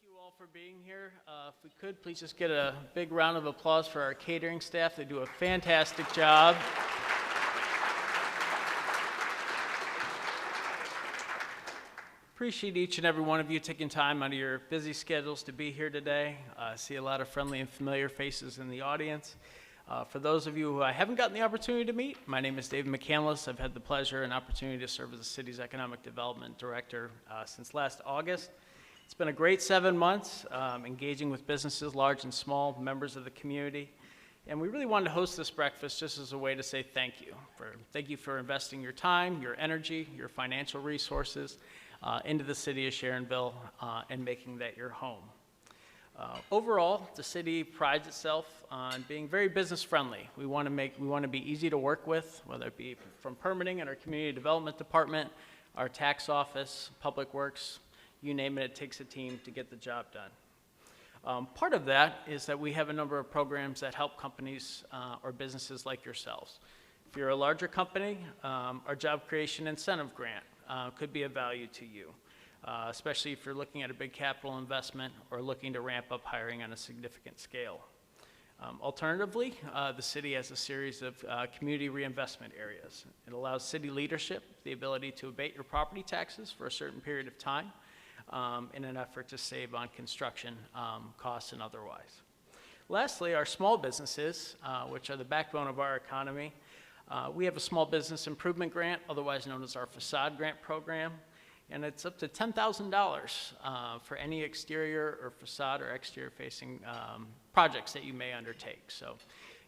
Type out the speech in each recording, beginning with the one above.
you all for being here. If we could, please just get a big round of applause for our catering staff. They do a fantastic job. Appreciate each and every one of you taking time out of your busy schedules to be here today. I see a lot of friendly and familiar faces in the audience. For those of you who I haven't gotten the opportunity to meet, my name is David McCandless. I've had the pleasure and opportunity to serve as the city's Economic Development Director since last August. It's been a great 7 months, engaging with businesses, large and small, members of the community. And we really wanted to host this breakfast just as a way to say thank you. Thank you for investing your time, your energy, your financial resources into the city of Sharonville and making that your home. Overall, the city prides itself on being very business friendly. We want to be easy to work with, whether it be from permitting in our community development department, our tax office, public works, you name it, it takes a team to get the job done. Part of that is that we have a number of programs that help companies or businesses like yourselves. If you're a larger company, our job creation incentive grant could be of value to you. Especially if you're looking at a big capital investment or looking to ramp up hiring on a significant scale. Alternatively, the city has a series of community reinvestment areas. It allows city leadership the ability to abate your property taxes for a certain period of time in an effort to save on construction costs and otherwise. Lastly, our small businesses, which are the backbone of our economy. We have a small business improvement grant, otherwise known as our facade grant program. And it's up to $10,000 for any exterior or facade or exterior facing projects that you may undertake. So,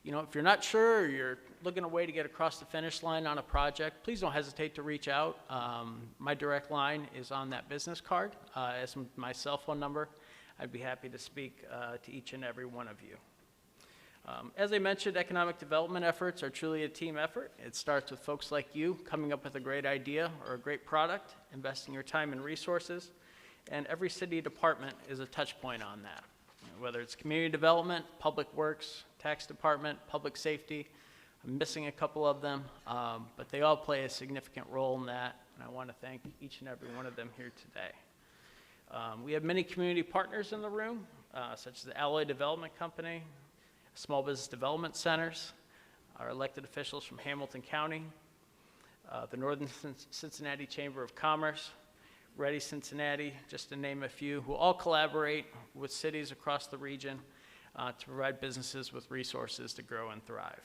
you know, if you're not sure or you're looking a way to get across the finish line on a project, please don't hesitate to reach out. My direct line is on that business card as my cell phone number. I'd be happy to speak to each and every one of you. As I mentioned, economic development efforts are truly a team effort. It starts with folks like you coming up with a great idea or a great product, investing your time and resources, and every city department is a touch point on that. Whether it's community development, public works, tax department, public safety, I'm missing a couple of them, but they all play a significant role in that, and I want to thank each and every one of them here today. We have many community partners in the room, such as the Alloy Development Company, Small Business Development Centers, our elected officials from Hamilton County, the Northern Cincinnati Chamber of Commerce, Ready Cincinnati, just to name a few, who all collaborate with cities across the region to provide businesses with resources to grow and thrive.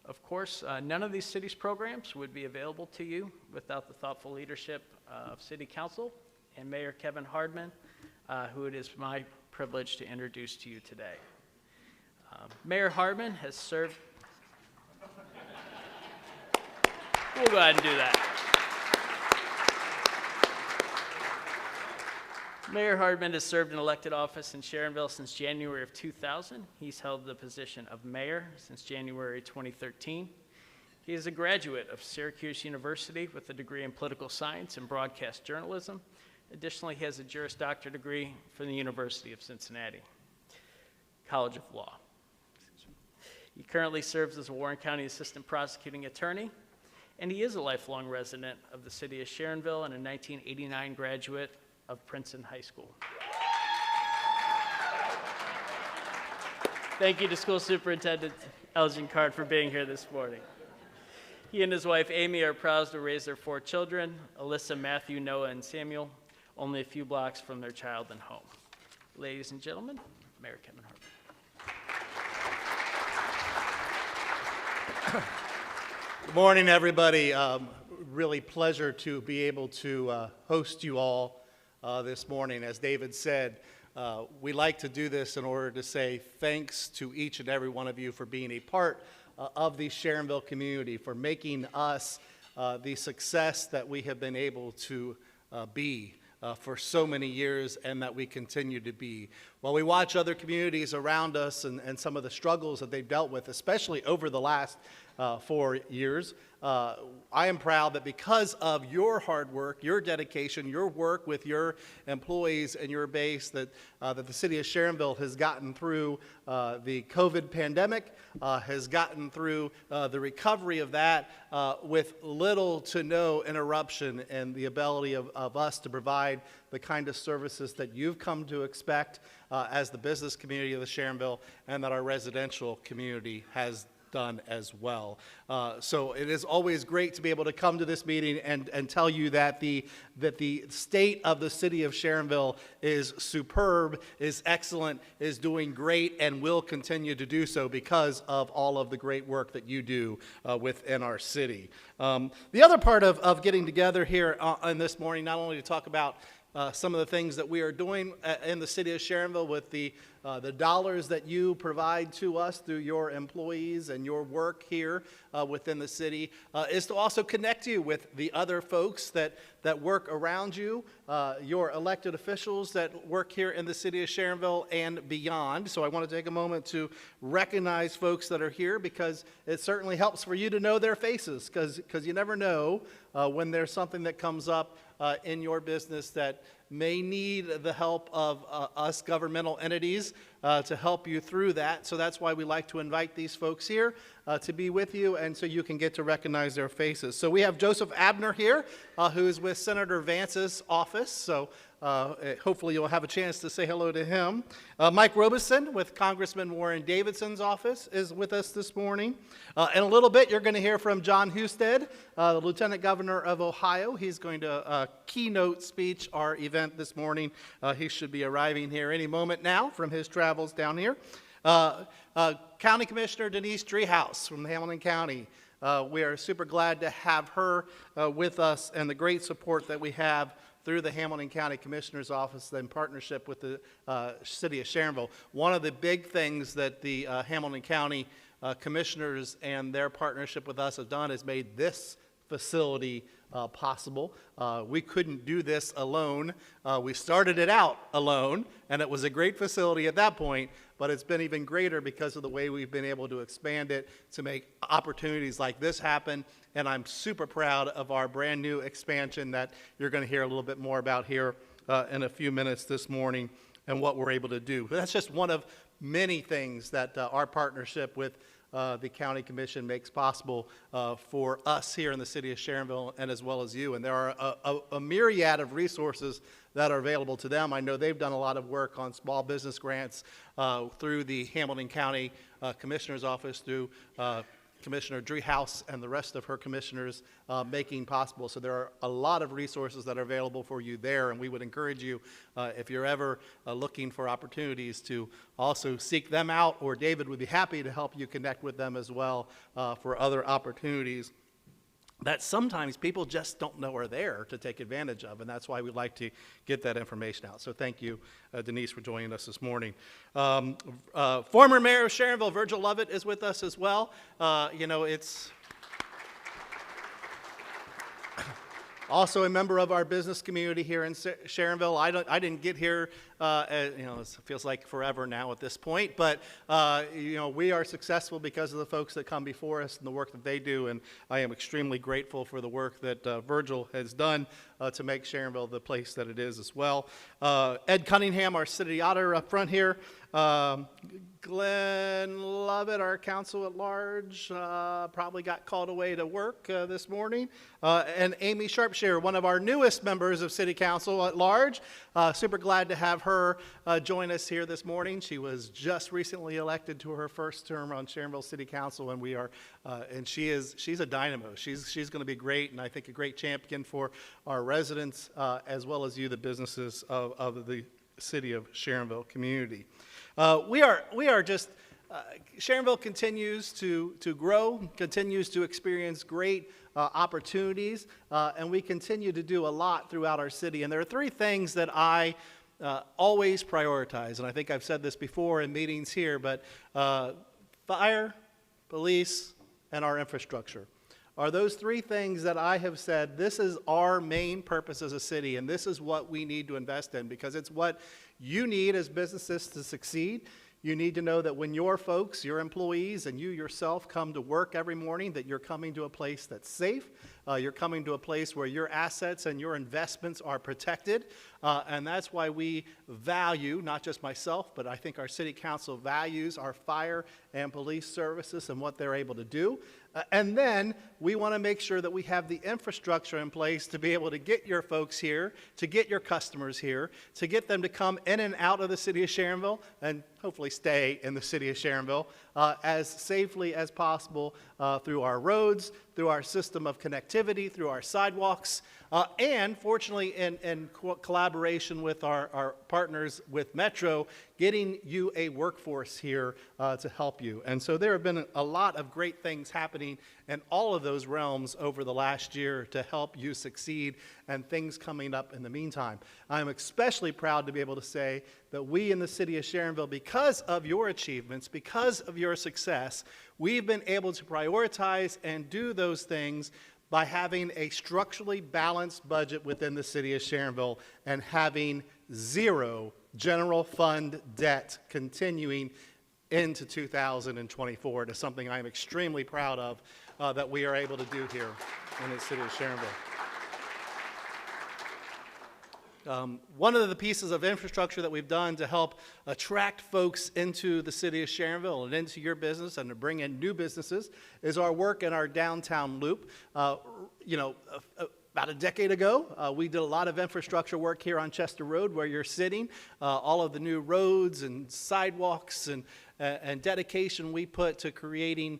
Of course, none of these cities' programs would be available to you without the thoughtful leadership of City Council and Mayor Kevin Hardman, who it is my privilege to introduce to you today. Mayor Hardman has served. We'll go ahead and do that. Mayor Hardman has served in elected office in Sharonville since January of 2000. He's held the position of mayor since January 2013. He is a graduate of Syracuse University with a degree in political science and broadcast journalism. Additionally, he has a Juris Doctor degree from the University of Cincinnati College of Law. He currently serves as a Warren County Assistant Prosecuting Attorney, and he is a lifelong resident of the city of Sharonville and a 1989 graduate of Princeton High School. Thank you to School Superintendent Elgin Card for being here this morning. He and his wife Amy are proud to raise their 4 children, Alyssa, Matthew, Noah, and Samuel, only a few blocks from their child and home. Ladies and gentlemen, Mayor Kevin Hardman. Good morning, everybody. Really pleasure to be able to host you all this morning. As David said, we like to do this in order to say thanks to each and every one of you for being a part of the Sharonville community, for making us the success that we have been able to be for so many years and that we continue to be. While we watch other communities around us and some of the struggles that they've dealt with, especially over the last 4 years, I am proud that because of your hard work, your dedication, your work with your employees and your base, that the city of Sharonville has gotten through the COVID pandemic, has gotten through the recovery of that with little to no interruption, and the ability of us to provide the kind of services that you've come to expect as the business community of the Sharonville, and that our residential community has done as well. So it is always great to be able to come to this meeting and tell you that the state of the city of Sharonville is superb, is excellent, is doing great, and will continue to do so because of all of the great work that you do within our city. The other part of getting together here on this morning, not only to talk about some of the things that we are doing in the city of Sharonville with the dollars that you provide to us through your employees and your work here within the city, is to also connect you with the other folks that work around you, your elected officials that work here in the city of Sharonville and beyond. So I want to take a moment to recognize folks that are here, because it certainly helps for you to know their faces, because you never know when there's something that comes up in your business that may need the help of us governmental entities to help you through that. So that's why we like to invite these folks here to be with you, and so you can get to recognize their faces. So we have Joseph Abner here, who is with Senator Vance's office. So hopefully you'll have a chance to say hello to him. Mike Robeson with Congressman Warren Davidson's office is with us this morning. In a little bit, you're going to hear from John Husted, the Lieutenant Governor of Ohio. He's going to keynote speech our event this morning. He should be arriving here any moment now from his travels down here. County Commissioner Denise Driehaus from Hamilton County. We are super glad to have her with us, and the great support that we have through the Hamilton County Commissioner's Office in partnership with the city of Sharonville. One of the big things that the Hamilton County Commissioners and their partnership with us have done is made this facility possible. We couldn't do this alone. We started it out alone, and it was a great facility at that point, but it's been even greater because of the way we've been able to expand it to make opportunities like this happen. And I'm super proud of our brand new expansion that you're going to hear a little bit more about here in a few minutes this morning, and what we're able to do. But that's just one of many things that our partnership with the County Commission makes possible for us here in the city of Sharonville, and as well as you. And there are a myriad of resources that are available to them. I know they've done a lot of work on small business grants through the Hamilton County Commissioner's Office, through Commissioner Driehaus and the rest of her commissioners making possible. So there are a lot of resources that are available for you there, and we would encourage you, if you're ever looking for opportunities, to also seek them out, or David would be happy to help you connect with them as well for other opportunities that sometimes people just don't know are there to take advantage of, and that's why we'd like to get that information out. So thank you, Denise, for joining us this morning. Former Mayor of Sharonville, Virgil Lovett, is with us as well. It's also a member of our business community here in Sharonville. I didn't get here, it feels like forever now at this point, but we are successful because of the folks that come before us and the work that they do, and I am extremely grateful for the work that Virgil has done to make Sharonville the place that it is as well. Ed Cunningham, our city auditor up front here. Glenn Lovett, our council at large, probably got called away to work this morning. And Amy Sharpshire, one of our newest members of City Council at large. Super glad to have her join us here this morning. She was just recently elected to her first term on Sharonville City Council, and and she's a dynamo. She's going to be great, and I think a great champion for our residents as well as you, the businesses of the city of Sharonville community. Sharonville continues to grow, continues to experience great opportunities, and we continue to do a lot throughout our city. And there are three things that I always prioritize, and I think I've said this before in meetings here, but fire, police, and our infrastructure are those three things that I have said, this is our main purpose as a city, and this is what we need to invest in, because it's what you need as businesses to succeed. You need to know that when your folks, your employees, and you yourself come to work every morning, that you're coming to a place that's safe. You're coming to a place where your assets and your investments are protected. And that's why we value, not just myself, but I think our city council values our fire and police services and what they're able to do. And then we want to make sure that we have the infrastructure in place to be able to get your folks here, to get your customers here, to get them to come in and out of the city of Sharonville and hopefully stay in the city of Sharonville as safely as possible through our roads, through our system of connectivity, through our sidewalks, and fortunately in collaboration with our partners with Metro, getting you a workforce here to help you. And so there have been a lot of great things happening in all of those realms over the last year to help you succeed, and things coming up in the meantime. I'm especially proud to be able to say that we in the city of Sharonville, because of your achievements, because of your success, we've been able to prioritize and do those things by having a structurally balanced budget within the city of Sharonville and having zero general fund debt continuing into 2024. It is something I'm extremely proud of that we are able to do here in the city of Sharonville. One of the pieces of infrastructure that we've done to help attract folks into the city of Sharonville and into your business and to bring in new businesses is our work in our downtown loop. About a decade ago, we did a lot of infrastructure work here on Chester Road where you're sitting. All of the new roads and sidewalks and dedication we put to creating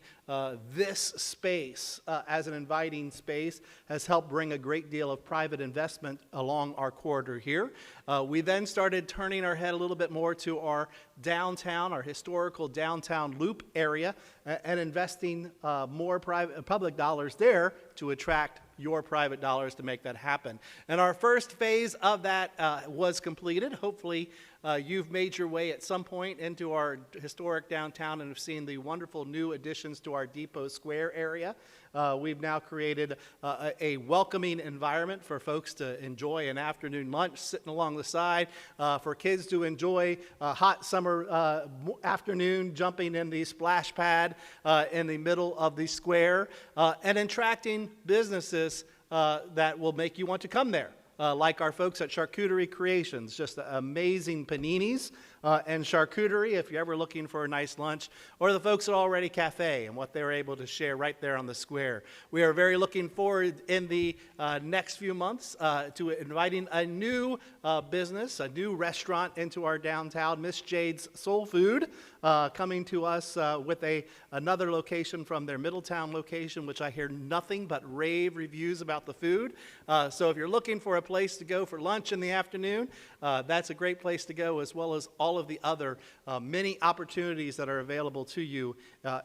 this space as an inviting space has helped bring a great deal of private investment along our corridor here. We then started turning our head a little bit more to our downtown, our historical downtown loop area, and investing more public dollars there to attract your private dollars to make that happen. And our first phase of that was completed. Hopefully you've made your way at some point into our historic downtown and have seen the wonderful new additions to our Depot Square area. We've now created a welcoming environment for folks to enjoy an afternoon lunch sitting along the side, for kids to enjoy a hot summer afternoon jumping in the splash pad in the middle of the square, and attracting businesses that will make you want to come there. Like our folks at Charcuterie Creations, just amazing paninis and charcuterie if you're ever looking for a nice lunch, or the folks at Already Cafe and what they're able to share right there on the square. We are very looking forward in the next few months to inviting a new business, a new restaurant into our downtown, Miss Jade's Soul Food, coming to us with another location from their Middletown location, which I hear nothing but rave reviews about the food. So if you're looking for a place to go for lunch in the afternoon, that's a great place to go, as well as all of the other many opportunities that are available to you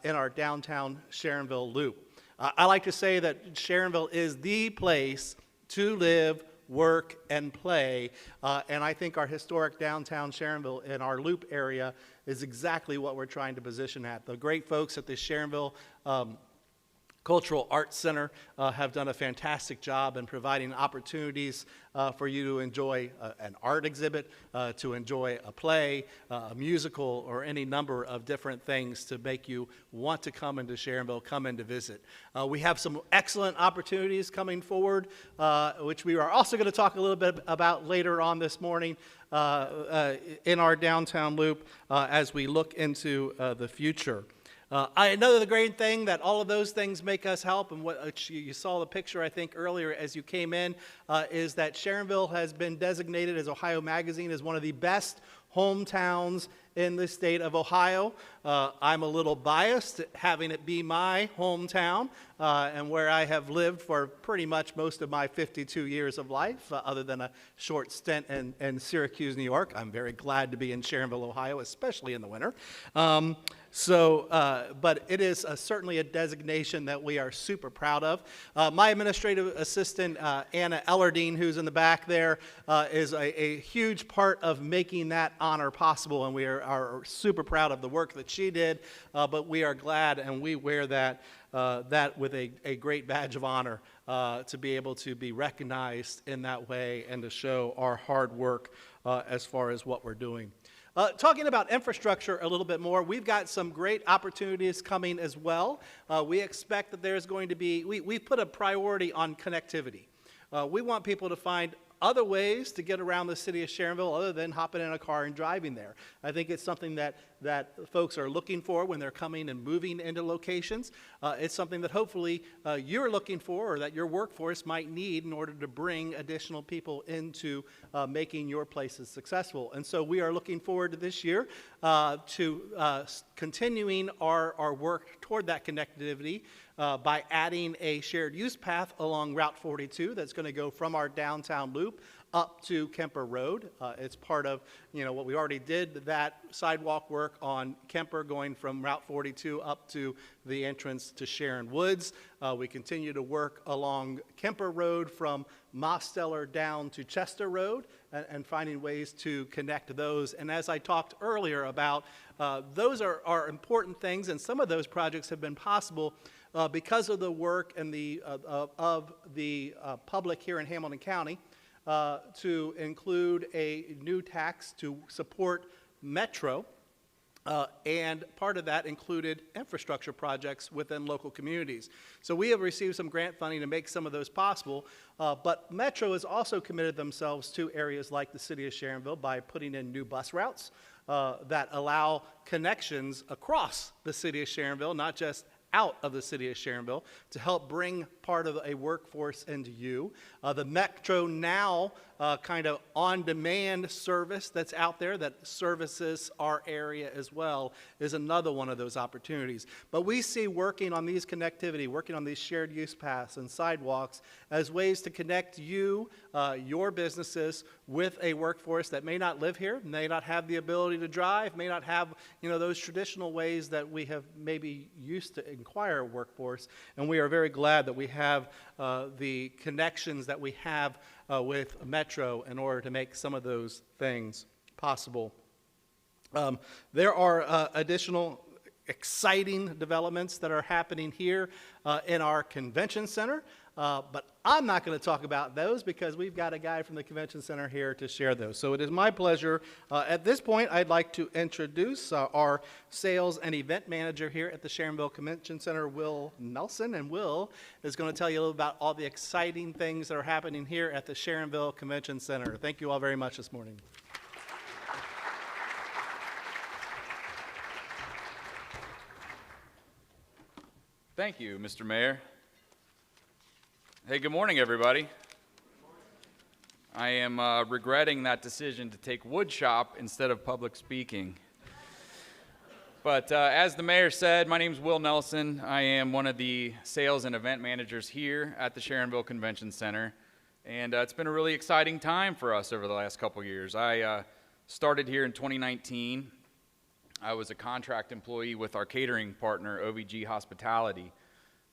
in our downtown Sharonville loop. I like to say that Sharonville is the place to live, work, and play, and I think our historic downtown Sharonville in our loop area is exactly what we're trying to position at. The great folks at the Sharonville Cultural Arts Center have done a fantastic job in providing opportunities for you to enjoy an art exhibit, to enjoy a play, a musical, or any number of different things to make you want to come into Sharonville, come in to visit. We have some excellent opportunities coming forward, which we are also going to talk a little bit about later on this morning in our downtown loop as we look into the future. I know the great thing that all of those things make us help, and what you saw the picture, I think, earlier as you came in, is that Sharonville has been designated as Ohio Magazine as one of the best hometowns in the state of Ohio. I'm a little biased having it be my hometown and where I have lived for pretty much most of my 52 years of life, other than a short stint in Syracuse, New York. I'm very glad to be in Sharonville, Ohio, especially in the winter. But it is certainly a designation that we are super proud of. My administrative assistant, Anna Ellardine, who's in the back there, is a huge part of making that honor possible, and we are super proud of the work that she did, but we are glad and we wear that with a great badge of honor to be able to be recognized in that way and to show our hard work as far as what we're doing. Talking about infrastructure a little bit more, we've got some great opportunities coming as well. We expect that there's going to be, we've put a priority on connectivity. We want people to find other ways to get around the city of Sharonville other than hopping in a car and driving there. I think it's something that folks are looking for when they're coming and moving into locations. It's something that hopefully you're looking for or that your workforce might need in order to bring additional people into making your places successful. And so we are looking forward to this year to continuing our work toward that connectivity by adding a shared use path along Route 42 that's going to go from our downtown loop up to Kemper Road. It's part of, what we already did, that sidewalk work on Kemper going from Route 42 up to the entrance to Sharon Woods. We continue to work along Kemper Road from Mosteller down to Chester Road and finding ways to connect those. And as I talked earlier about, those are important things, and some of those projects have been possible because of the work and of the public here in Hamilton County to include a new tax to support Metro, and part of that included infrastructure projects within local communities. So we have received some grant funding to make some of those possible, but Metro has also committed themselves to areas like the city of Sharonville by putting in new bus routes that allow connections across the city of Sharonville, not just out of the city of Sharonville, to help bring part of a workforce into you. The Metro Now kind of on-demand service that's out there that services our area as well is another one of those opportunities. But we see working on these connectivity, working on these shared use paths and sidewalks as ways to connect you, your businesses, with a workforce that may not live here, may not have the ability to drive, may not have those traditional ways that we have maybe used to acquire a workforce. And we are very glad that we have the connections that we have with Metro in order to make some of those things possible. There are additional exciting developments that are happening here in our convention center, but I'm not going to talk about those because we've got a guy from the convention center here to share those. So it is my pleasure. At this point, I'd like to introduce our sales and event manager here at the Sharonville Convention Center, Will Nelson. And Will is going to tell you a little about all the exciting things that are happening here at the Sharonville Convention Center. Thank you all very much this morning. Thank you, Mr. Mayor. Hey, good morning, everybody. I am regretting that decision to take wood shop instead of public speaking. But as the mayor said, my name is Will Nelson. I am one of the sales and event managers here at the Sharonville Convention Center. And it's been a really exciting time for us over the last couple years. I started here in 2019. I was a contract employee with our catering partner, OVG Hospitality.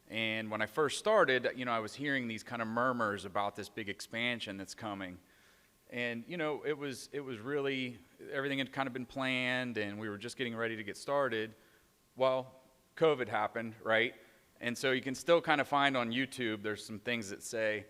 And when I first started, I was hearing these kind of murmurs about this big expansion that's coming. And, it was really, everything had kind of been planned and we were just getting ready to get started. Well, COVID happened, right? And so you can still kind of find on YouTube, there's some things that say,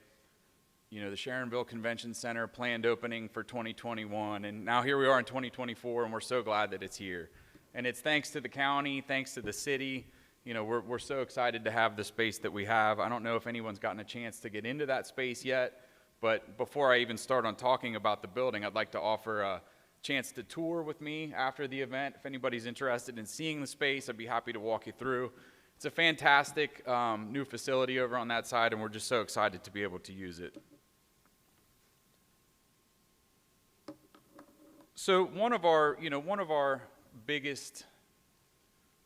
the Sharonville Convention Center planned opening for 2021. And now here we are in 2024 and we're so glad that it's here. And it's thanks to the county, thanks to the city. We're so excited to have the space that we have. I don't know if anyone's gotten a chance to get into that space yet, but before I even start on talking about the building, I'd like to offer a chance to tour with me after the event. If anybody's interested in seeing the space, I'd be happy to walk you through. It's a fantastic new facility over on that side, and we're just so excited to be able to use it. So one of our biggest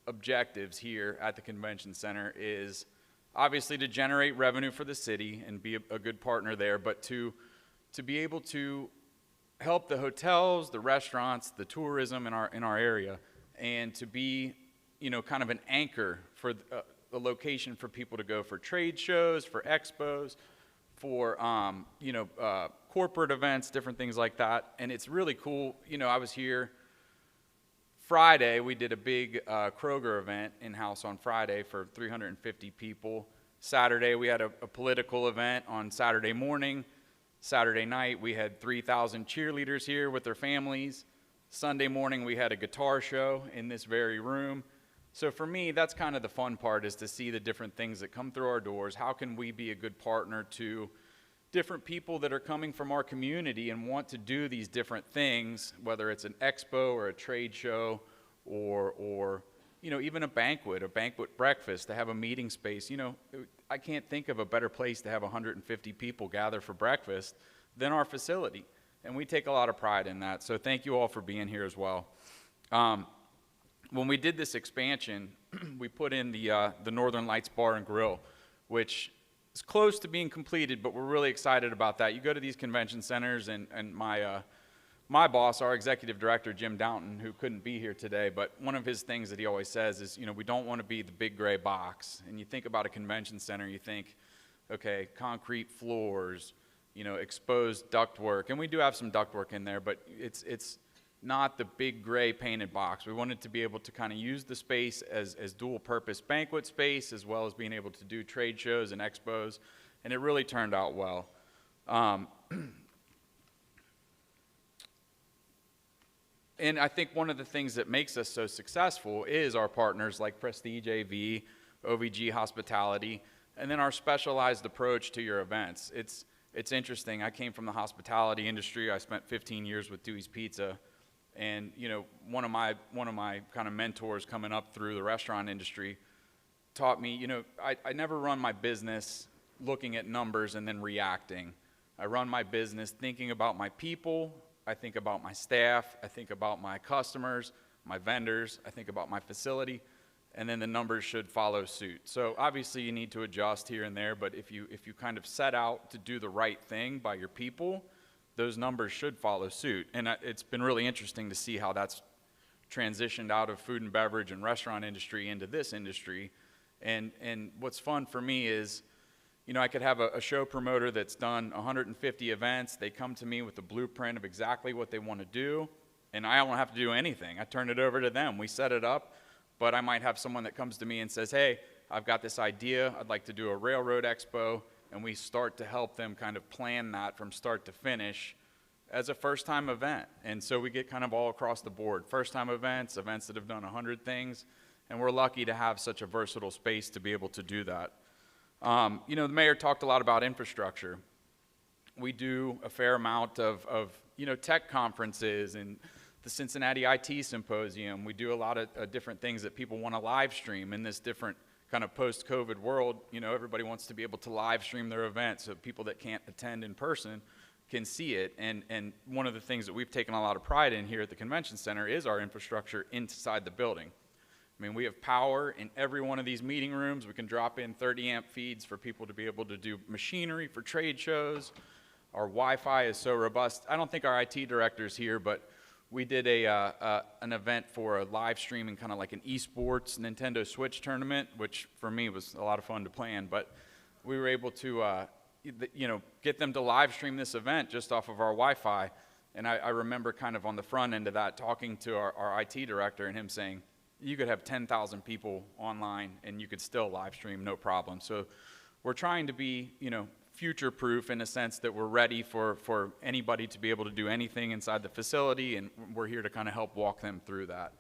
objectives here at the convention center is obviously to generate revenue for the city and be a good partner there, but to be able to help the hotels, the restaurants, the tourism in our area, and to be kind of an anchor for a location for people to go for trade shows, for expos, for corporate events, different things like that. And it's really cool. I was here Friday. We did a big Kroger event in-house on Friday for 350 people. Saturday, we had a political event on Saturday morning. Saturday night, we had 3,000 cheerleaders here with their families. Sunday morning, we had a guitar show in this very room. So for me, that's kind of the fun part, is to see the different things that come through our doors. How can we be a good partner to different people that are coming from our community and want to do these different things, whether it's an expo or a trade show or you know, even a banquet breakfast, to have a meeting space. You know, I can't think of a better place to have 150 people gather for breakfast than our facility. And we take a lot of pride in that. So thank you all for being here as well. When we did this expansion, we put in the Northern Lights Bar and Grill, which is close to being completed, but we're really excited about that. You go to these convention centers, and my boss, our executive director, Jim Downton, who couldn't be here today, but one of his things that he always says is, you know, we don't want to be the big gray box. And you think about a convention center, you think, okay, concrete floors, you know, exposed ductwork, and we do have some ductwork in there, but it's not the big gray painted box. We wanted to be able to kind of use the space as dual purpose banquet space, as well as being able to do trade shows and expos, and it really turned out well. And I think one of the things that makes us so successful is our partners like Prestige AV, OVG Hospitality, and then our specialized approach to your events. It's interesting. I came from the hospitality industry. I spent 15 years with Dewey's Pizza. And you know, one of my kind of mentors coming up through the restaurant industry taught me, you know, I never run my business looking at numbers and then reacting. I run my business thinking about my people, I think about my staff, I think about my customers, my vendors, I think about my facility, and then the numbers should follow suit. So obviously you need to adjust here and there, but if you kind of set out to do the right thing by your people, those numbers should follow suit. And it's been really interesting to see how that's transitioned out of food and beverage and restaurant industry into this industry. And what's fun for me is, you know, I could have a show promoter that's done 150 events. They come to me with a blueprint of exactly what they want to do, and I don't have to do anything. I turn it over to them. We set it up, but I might have someone that comes to me and says, hey, I've got this idea. I'd like to do a railroad expo. And we start to help them kind of plan that from start to finish as a first-time event. And so we get kind of all across the board. First-time events, events that have done 100 things, and we're lucky to have such a versatile space to be able to do that. You know, the mayor talked a lot about infrastructure. We do a fair amount of you know, tech conferences and the Cincinnati IT Symposium. We do a lot of different things that people want to live stream in this different kind of post-COVID world. You know, everybody wants to be able to live stream their events so people that can't attend in person can see it. And one of the things that we've taken a lot of pride in here at the convention center is our infrastructure inside the building. I mean, we have power in every one of these meeting rooms. We can drop in 30 amp feeds for people to be able to do machinery for trade shows. Our Wi-Fi is so robust. I don't think our IT director's here, but we did an event for a live streaming, kind of like an esports Nintendo Switch tournament, which for me was a lot of fun to plan. But we were able to, you know, get them to live stream this event just off of our Wi-Fi. And I remember kind of on the front end of that talking to our IT director and him saying, you could have 10,000 people online and you could still live stream, no problem. So we're trying to be, you know, future-proof in a sense that we're ready for anybody to be able to do anything inside the facility, and we're here to kind of help walk them through that.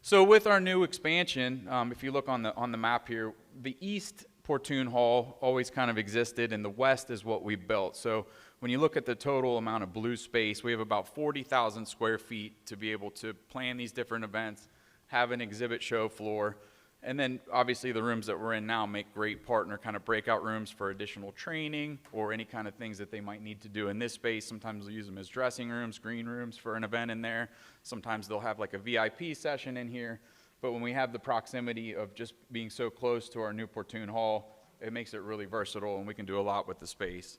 So with our new expansion, if you look on the map here, the East Portune Hall always kind of existed, and the West is what we built. So when you look at the total amount of blue space, we have about 40,000 square feet to be able to plan these different events, have an exhibit show floor, and then obviously the rooms that we're in now make great partner kind of breakout rooms for additional training or any kind of things that they might need to do in this space. Sometimes they'll use them as dressing rooms, green rooms for an event in there. Sometimes they'll have like a VIP session in here. But when we have the proximity of just being so close to our new Portune Hall, it makes it really versatile, and we can do a lot with the space.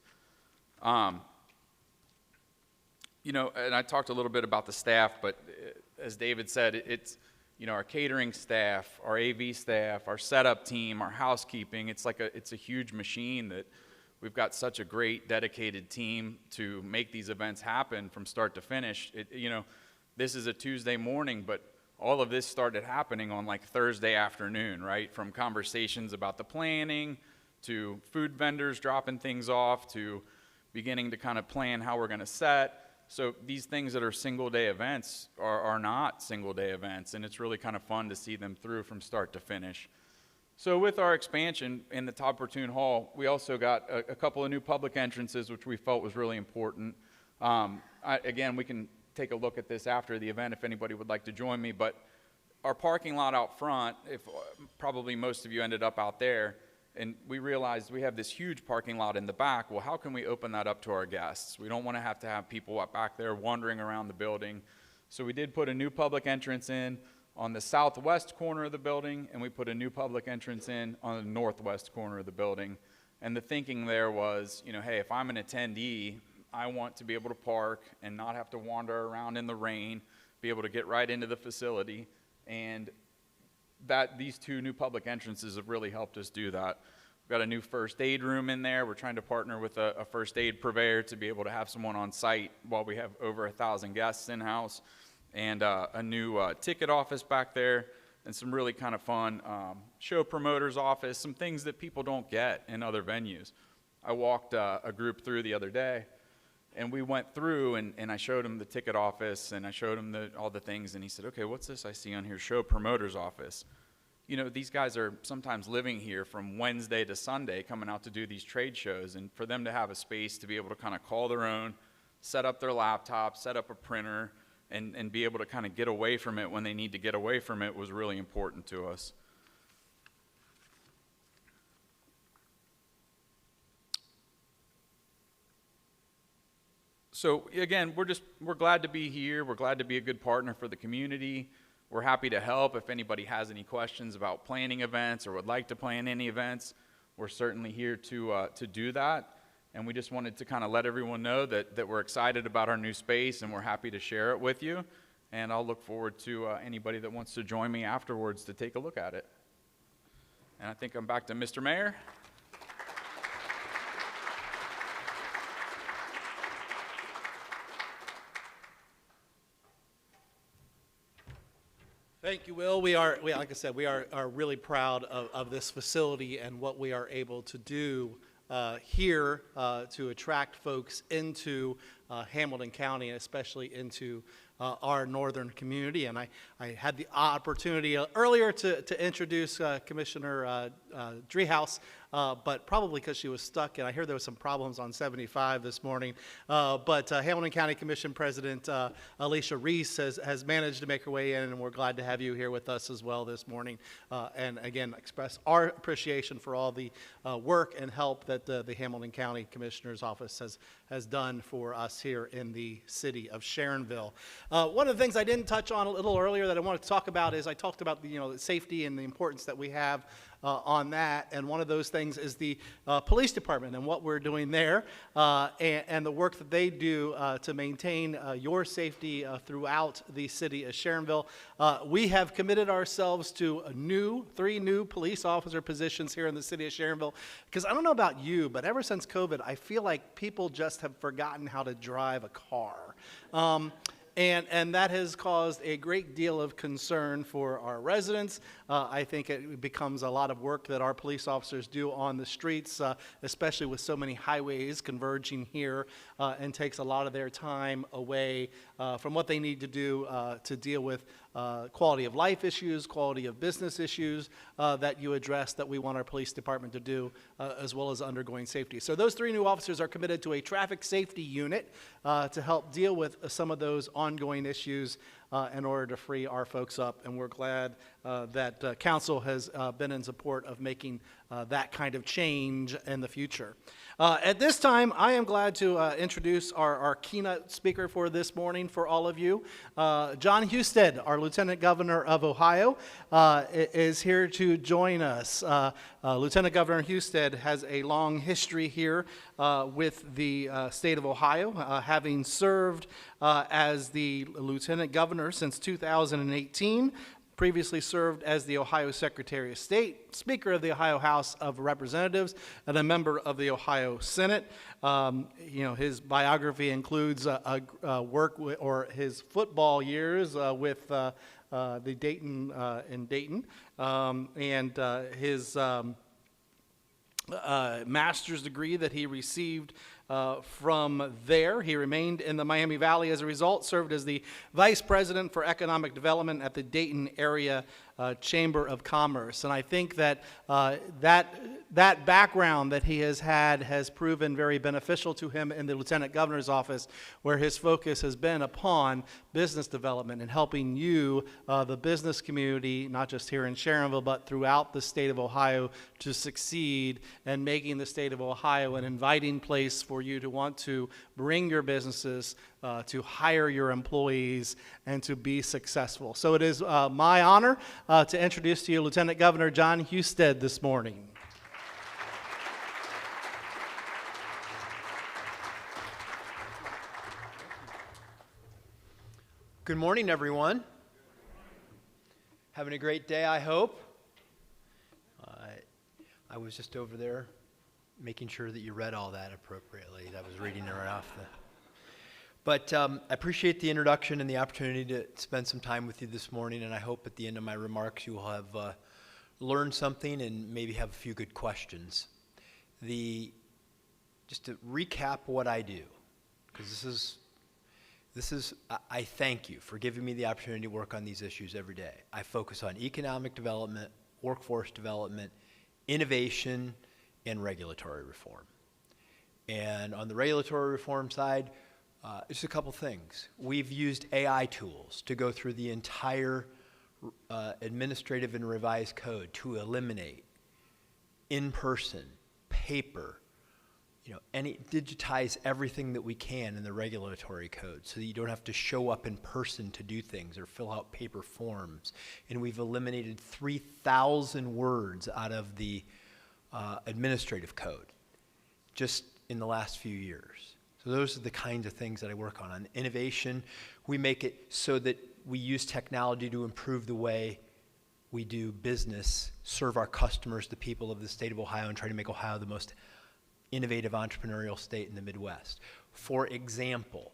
You know, and I talked a little bit about the staff, but as David said, it's, you know, our catering staff, our AV staff, our setup team, our housekeeping. It's a huge machine that we've got such a great dedicated team to make these events happen from start to finish. You know, this is a Tuesday morning, but all of this started happening on like Thursday afternoon, right? From conversations about the planning to food vendors dropping things off to beginning to kind of plan how we're going to set So these things that are single-day events are not single-day events, and it's really kind of fun to see them through from start to finish. So with our expansion in the Todd Portune Hall, we also got a couple of new public entrances, which we felt was really important. Again, we can take a look at this after the event if anybody would like to join me, but our parking lot out front, probably most of you ended up out there, and we realized we have this huge parking lot in the back. Well, how can we open that up to our guests? We don't want to have people back there wandering around the building. So we did put a new public entrance in on the southwest corner of the building, and we put a new public entrance in on the northwest corner of the building. And the thinking there was, hey, if I'm an attendee, I want to be able to park and not have to wander around in the rain, be able to get right into the facility. And these two new public entrances have really helped us do that. We've got a new first aid room in there. We're trying to partner with a first aid purveyor to be able to have someone on site while we have over 1,000 guests in-house. And a new ticket office back there, and some really kind of fun show promoters office, some things that people don't get in other venues. I walked a group through the other day, and we went through, and I showed him the ticket office, and I showed him all the things, and he said, okay, what's this I see on here? Show promoters office. These guys are sometimes living here from Wednesday to Sunday, coming out to do these trade shows, and for them to have a space to be able to kind of call their own, set up their laptop, set up a printer, and be able to kind of get away from it when they need to get away from it was really important to us. So again, we're glad to be here. We're glad to be a good partner for the community. We're happy to help if anybody has any questions about planning events or would like to plan any events. We're certainly here to do that. And we just wanted to kind of let everyone know that we're excited about our new space and we're happy to share it with you. And I'll look forward to anybody that wants to join me afterwards to take a look at it. And I think I'm back to Mr. Mayor. Thank you, Will. Like I said, we are really proud of this facility and what we are able to do here to attract folks into Hamilton County, and especially into our northern community. And I had the opportunity earlier to introduce Commissioner Driehaus, but probably because she was stuck, and I hear there was some problems on 75 this morning. But Hamilton County Commission President Alicia Reese has managed to make her way in, and we're glad to have you here with us as well this morning. And again, express our appreciation for all the work and help that the Hamilton County Commissioner's Office has done for us here in the city of Sharonville. One of the things I didn't touch on a little earlier that I wanted to talk about is I talked about the safety and the importance that we have on that, and one of those things is the police department and what we're doing there, and the work that they do to maintain your safety throughout the city of Sharonville. We have committed ourselves to 3 new police officer positions here in the city of Sharonville, because I don't know about you, but ever since COVID, I feel like people just have forgotten how to drive a car. And that has caused a great deal of concern for our residents. I think it becomes a lot of work that our police officers do on the streets, especially with so many highways converging here, and takes a lot of their time away from what they need to do to deal with quality of life issues, quality of business issues that you address that we want our police department to do, as well as undergoing safety. So those 3 new officers are committed to a traffic safety unit to help deal with some of those ongoing issues in order to free our folks up. And we're glad that council has been in support of making that kind of change in the future. At this time, I am glad to introduce our keynote speaker for this morning for all of you. John Husted, our Lieutenant Governor of Ohio, is here to join us. Lieutenant Governor Husted has a long history here with the state of Ohio, having served as the Lieutenant Governor since 2018, previously served as the Ohio Secretary of State, Speaker of the Ohio House of Representatives, and a member of the Ohio Senate. His biography includes or his football years with the Dayton in Dayton, and his master's degree that he received From there, he remained in the Miami Valley. As a result, served as the Vice President for Economic Development at the Dayton Area Chamber of Commerce. And I think that that background that he has had has proven very beneficial to him in the Lieutenant Governor's office, where his focus has been upon business development and helping you, the business community, not just here in Sharonville, but throughout the state of Ohio, to succeed, and making the state of Ohio an inviting place for you to want to bring your businesses, to hire your employees, and to be successful. So it is my honor to introduce to you Lieutenant Governor John Husted this morning. Good morning, everyone. Having a great day, I hope. I was just over there making sure that you read all that appropriately. I was reading it right off the... But I appreciate the introduction and the opportunity to spend some time with you this morning, and I hope at the end of my remarks you will have learned something and maybe have a few good questions. Just to recap what I do, because I thank you for giving me the opportunity to work on these issues every day. I focus on economic development, workforce development, innovation, and regulatory reform. And on the regulatory reform side, just a couple things. We've used AI tools to go through the entire administrative and revised code to eliminate in-person, paper, digitize everything that we can in the regulatory code so that you don't have to show up in person to do things or fill out paper forms. And we've eliminated 3,000 words out of the administrative code just in the last few years. So those are the kinds of things that I work on. On innovation, we make it so that we use technology to improve the way we do business, serve our customers, the people of the state of Ohio, and try to make Ohio the most innovative entrepreneurial state in the Midwest. For example,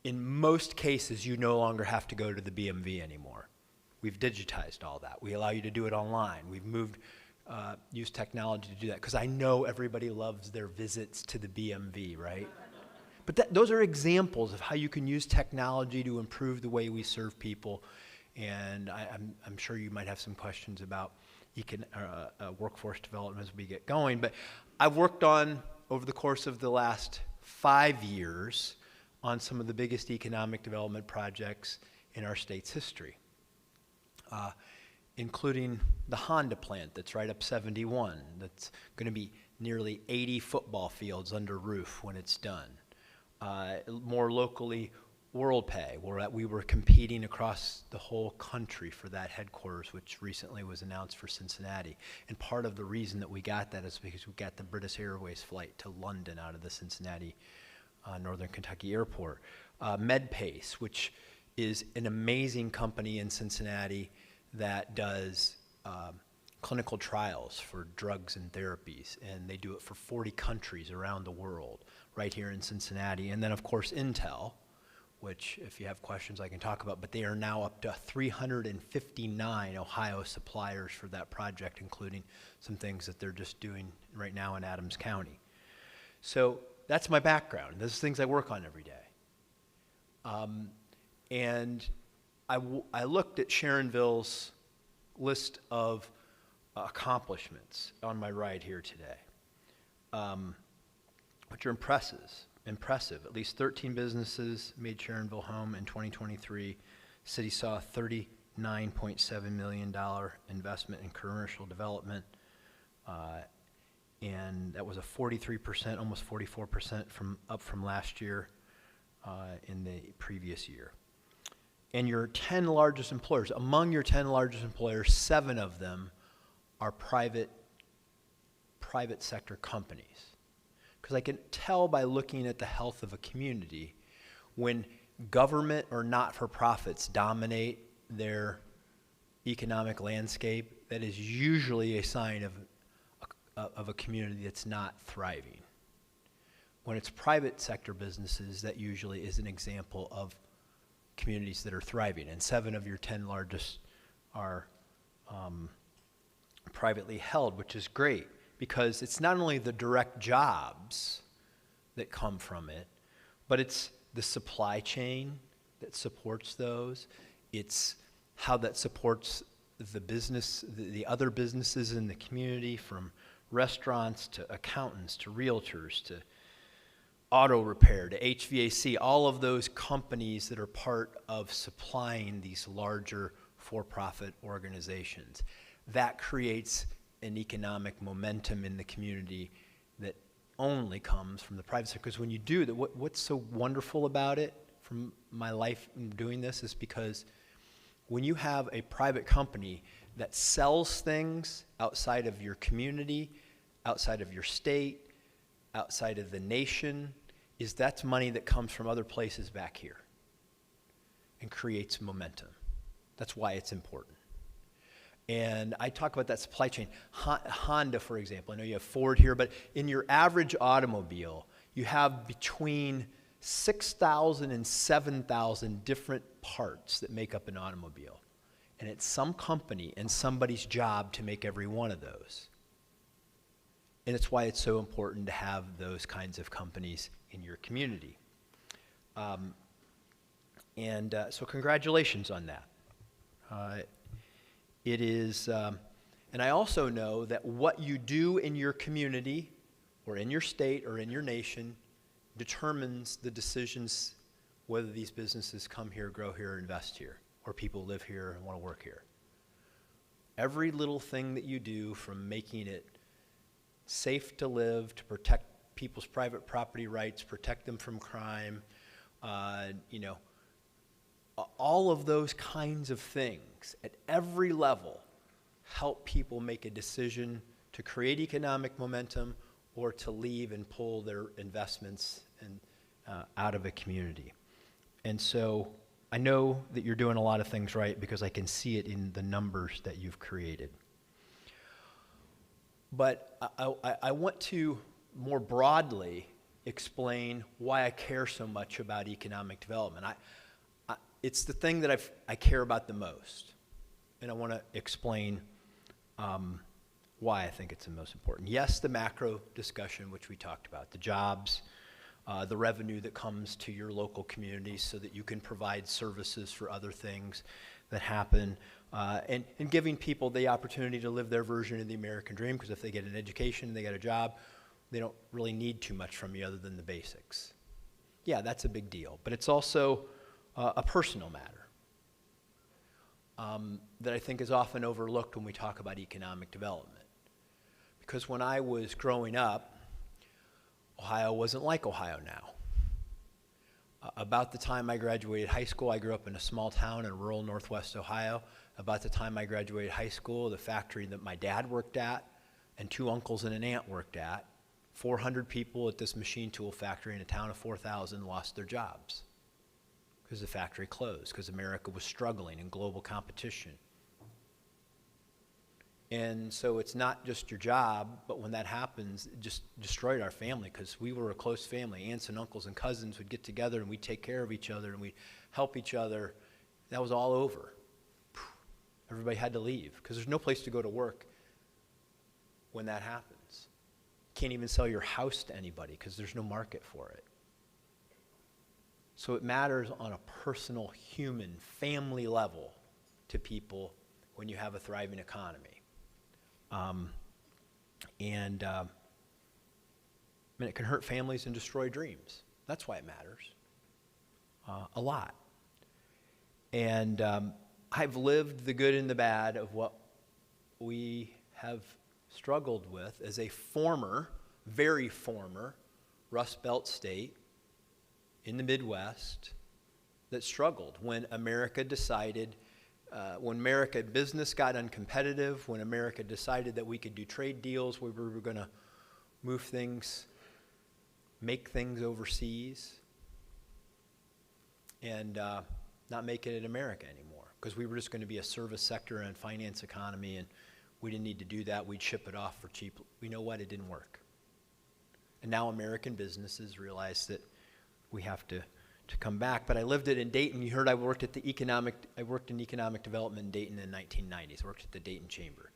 in most cases, you no longer have to go to the BMV anymore. We've digitized all that. We allow you to do it online. We've used technology to do that, because I know everybody loves their visits to the BMV, right? But those are examples of how you can use technology to improve the way we serve people, and I'm sure you might have some questions about workforce development as we get going. But I've worked on, over the course of the last 5 years, on some of the biggest economic development projects in our state's history, including the Honda plant that's right up 71. That's going to be nearly 80 football fields under roof when it's done. More locally, WorldPay, where we were competing across the whole country for that headquarters, which recently was announced for Cincinnati. And part of the reason that we got that is because we got the British Airways flight to London out of the Cincinnati, Northern Kentucky airport. MedPace, which is an amazing company in Cincinnati that does clinical trials for drugs and therapies, and they do it for 40 countries around the world, right here in Cincinnati. And then, of course, Intel, which, if you have questions, I can talk about, but they are now up to 359 Ohio suppliers for that project, including some things that they're just doing right now in Adams County. So that's my background. Those are things I work on every day. And I looked at Sharonville's list of accomplishments on my ride here today, which are impressive. At least 13 businesses made Sharonville home in 2023. City saw a $39.7 million investment in commercial development, and that was a 43%, almost 44% up from last year in the previous year. And your 10 largest employers, among your 10 largest employers, 7 of them are private sector companies. Because I can tell by looking at the health of a community, when government or not-for-profits dominate their economic landscape, that is usually a sign of a community that's not thriving. When it's private sector businesses, that usually is an example of communities that are thriving. And 7 of your 10 largest are privately held, which is great, because it's not only the direct jobs that come from it, but it's the supply chain that supports those. It's how that supports the business, the other businesses in the community, from restaurants to accountants to realtors to auto repair to HVAC, all of those companies that are part of supplying these larger for-profit organizations. That creates an economic momentum in the community that only comes from the private sector. Because when you do that, what's so wonderful about it from my life in doing this is because when you have a private company that sells things outside of your community, outside of your state, outside of the nation, that's money that comes from other places back here and creates momentum. That's why it's important. And I talk about that supply chain. Honda, for example, I know you have Ford here, but in your average automobile, you have between 6,000 and 7,000 different parts that make up an automobile. And it's some company and somebody's job to make every one of those. And it's why it's so important to have those kinds of companies in your community. So congratulations on that. It is, and I also know that what you do in your community or in your state or in your nation determines the decisions whether these businesses come here, grow here, invest here, or people live here and want to work here. Every little thing that you do, from making it safe to live, to protect people's private property rights, protect them from crime, all of those kinds of things at every level help people make a decision to create economic momentum or to leave and pull their investments out of a community. And so I know that you're doing a lot of things right because I can see it in the numbers that you've created. But I want to more broadly explain why I care so much about economic development. It's the thing that I care about the most, and I want to explain why I think it's the most important. Yes, the macro discussion, which we talked about, the jobs, the revenue that comes to your local communities so that you can provide services for other things that happen, and giving people the opportunity to live their version of the American dream, because if they get an education and they get a job, they don't really need too much from you other than the basics. Yeah, that's a big deal, but it's also a personal matter that I think is often overlooked when we talk about economic development. Because when I was growing up, Ohio wasn't like Ohio now. About the time I graduated high school, I grew up in a small town in rural northwest Ohio. About the time I graduated high school, the factory that my dad worked at and 2 uncles and an aunt worked at, 400 people at this machine tool factory in a town of 4,000 lost their jobs because the factory closed, because America was struggling in global competition. And so it's not just your job, but when that happens, it just destroyed our family, because we were a close family. Aunts and uncles and cousins would get together and we'd take care of each other and we'd help each other. That was all over. Everybody had to leave because there's no place to go to work when that happens. You can't even sell your house to anybody because there's no market for it. So it matters on a personal, human, family level to people when you have a thriving economy. It can hurt families and destroy dreams. That's why it matters a lot. And I've lived the good and the bad of what we have struggled with as a former, very former, Rust Belt state in the Midwest that struggled when America decided, when America business got uncompetitive, when America decided that we could do trade deals where we were going to move things, make things overseas, and not make it in America anymore, because we were just going to be a service sector and finance economy, and we didn't need to do that. We'd ship it off for cheap. You know what? It didn't work. And now American businesses realize that we have to come back. But I lived it in Dayton. You heard I worked in economic development in Dayton in the 1990s. I worked at the Dayton Chamber.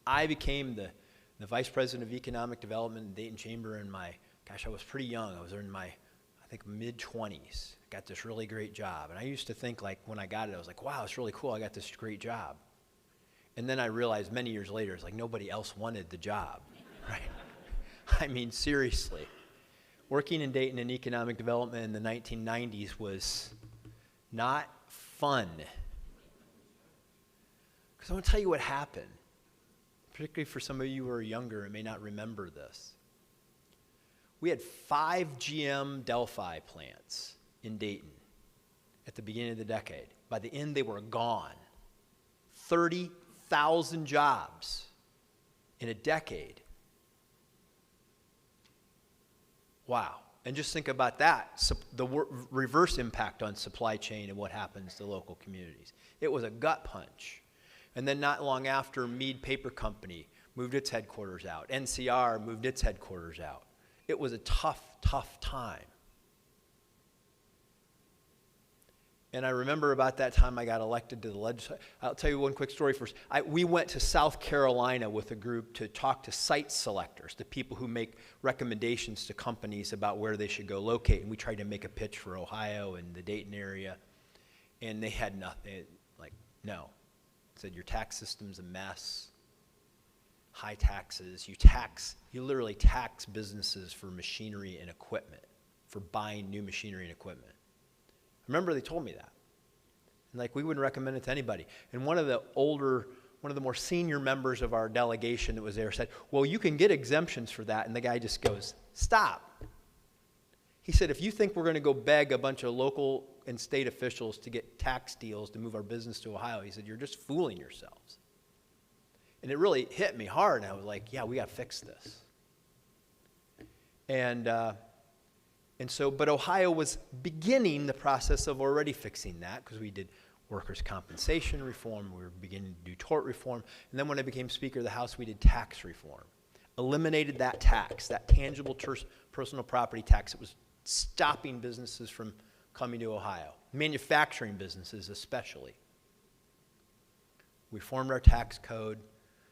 I became the vice president of economic development in Dayton Chamber in my gosh, I was pretty young. I was in my, I think, mid-20s. Got this really great job. And I used to think, like, when I got it, I was like, wow, it's really cool. I got this great job. And then I realized many years later, it's like nobody else wanted the job, right? I mean, seriously. Working in Dayton in economic development in the 1990s was not fun. Because I want to tell you what happened, particularly for some of you who are younger and may not remember this. We had 5 GM Delphi plants in Dayton at the beginning of the decade. By the end, they were gone. 30,000 jobs in a decade. Wow. And just think about that, the reverse impact on supply chain and what happens to local communities. It was a gut punch. And then not long after, Mead Paper Company moved its headquarters out. NCR moved its headquarters out. It was a tough, tough time. And I remember about that time I got elected to the legislature. I'll tell you one quick story first. We went to South Carolina with a group to talk to site selectors, the people who make recommendations to companies about where they should go locate. And we tried to make a pitch for Ohio and the Dayton area. And they had nothing, like, no. Said your tax system's a mess. High taxes. You literally tax businesses for machinery and equipment, for buying new machinery and equipment. Remember, they told me that. And like, we wouldn't recommend it to anybody. And one of the more senior members of our delegation that was there said, well, you can get exemptions for that. And the guy just goes, stop. He said, if you think we're going to go beg a bunch of local and state officials to get tax deals to move our business to Ohio, he said, you're just fooling yourselves. And it really hit me hard. And I was like, yeah, we got to fix this. But Ohio was beginning the process of already fixing that, because we did workers' compensation reform, we were beginning to do tort reform, and then when I became Speaker of the House, we did tax reform. Eliminated that tax, that tangible personal property tax that was stopping businesses from coming to Ohio, manufacturing businesses especially. We reformed our tax code,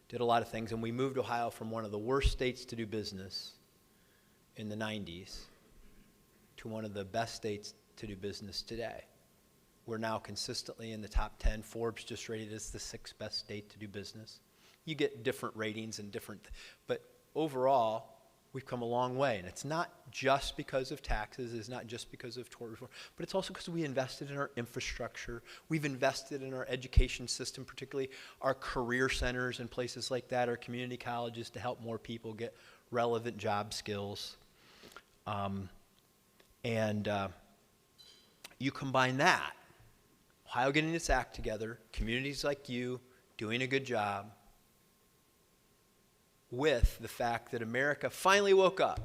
did a lot of things, and we moved Ohio from one of the worst states to do business in the 90s to one of the best states to do business today. We're now consistently in the top 10. Forbes just rated us the 6th best state to do business. You get different ratings and but overall, we've come a long way. And it's not just because of taxes, it's not just because of tort reform, but it's also because we invested in our infrastructure. We've invested in our education system, particularly our career centers and places like that, our community colleges, to help more people get relevant job skills. You combine that, Ohio getting its act together, communities like you doing a good job, with the fact that America finally woke up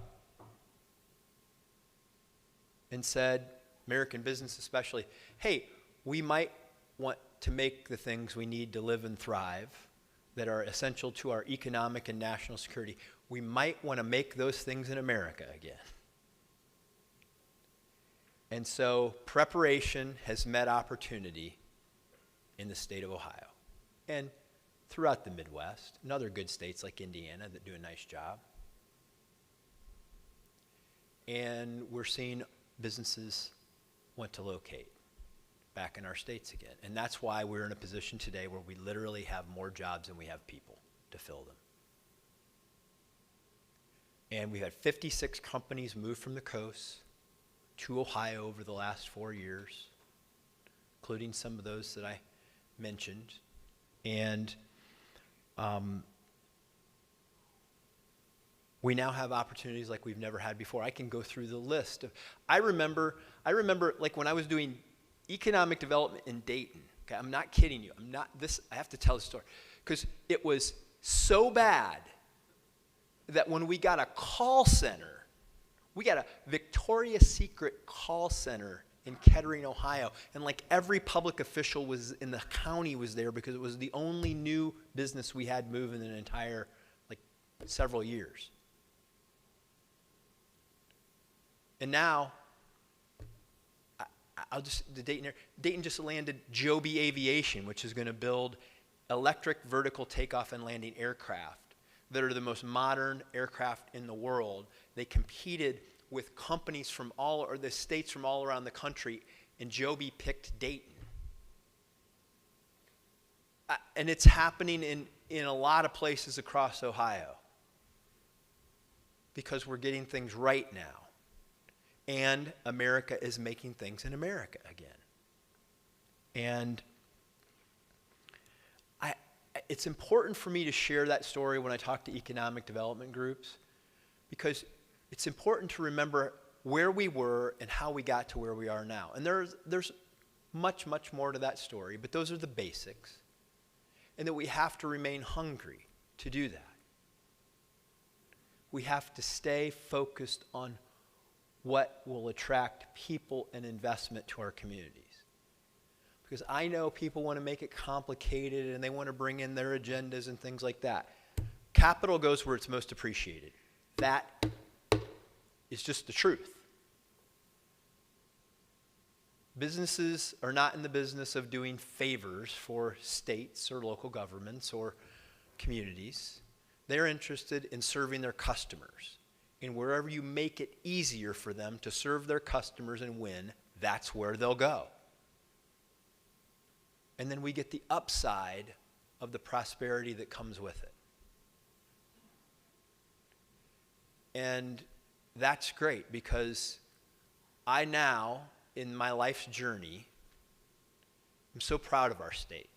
and said, American business especially, hey, we might want to make the things we need to live and thrive that are essential to our economic and national security. We might want to make those things in America again. And so preparation has met opportunity in the state of Ohio and throughout the Midwest and other good states like Indiana that do a nice job. And we're seeing businesses want to locate back in our states again. And that's why we're in a position today where we literally have more jobs than we have people to fill them. And we've had 56 companies move from the coast to Ohio over the last 4 years, including some of those that I mentioned. And we now have opportunities like we've never had before. I can go through the list of, I remember like when I was doing economic development in Dayton. Okay, I'm not kidding you. I have to tell the story, because it was so bad that when we got a call center, we got a Victoria's Secret call center in Kettering, Ohio, and like every public official was in the county was there because it was the only new business we had move in an entire, like, several years. And now, Dayton just landed Joby Aviation, which is going to build electric vertical takeoff and landing aircraft that are the most modern aircraft in the world. They competed with companies from the states from all around the country, and Joby picked Dayton. And it's happening in a lot of places across Ohio because we're getting things right now. And America is making things in America again. And it's important for me to share that story when I talk to economic development groups, because it's important to remember where we were and how we got to where we are now. And there's much, much more to that story, but those are the basics. And that we have to remain hungry to do that. We have to stay focused on what will attract people and investment to our communities. Because I know people want to make it complicated and they want to bring in their agendas and things like that. Capital goes where it's most appreciated. That is just the truth. Businesses are not in the business of doing favors for states or local governments or communities. They're interested in serving their customers. And wherever you make it easier for them to serve their customers and win, that's where they'll go. And then we get the upside of the prosperity that comes with it. And that's great, because I now, in my life's journey, I'm so proud of our state.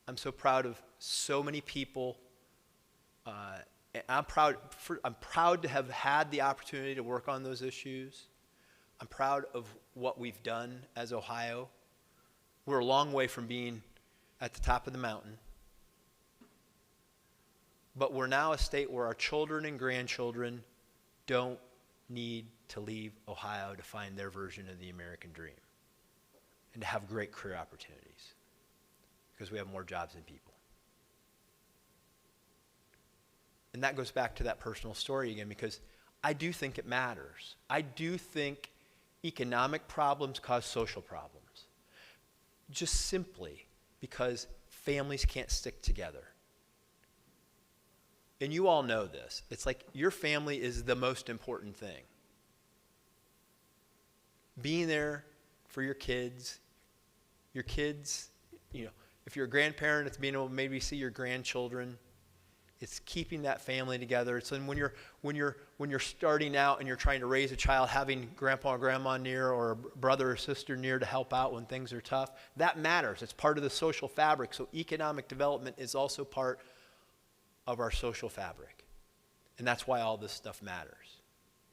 I'm so proud of so many people. I'm proud to have had the opportunity to work on those issues. I'm proud of what we've done as Ohio. We're a long way from being at the top of the mountain. But we're now a state where our children and grandchildren don't need to leave Ohio to find their version of the American dream and to have great career opportunities, because we have more jobs than people. And that goes back to that personal story again, because I do think it matters. I do think economic problems cause social problems, just simply because families can't stick together. And you all know this. It's like your family is the most important thing. Being there for your kids, if you're a grandparent, it's being able to maybe see your grandchildren. It's keeping that family together. It's when you're starting out and you're trying to raise a child, having grandpa or grandma near, or a brother or sister near to help out when things are tough. That matters. It's part of the social fabric. So economic development is also part of our social fabric. And that's why all this stuff matters.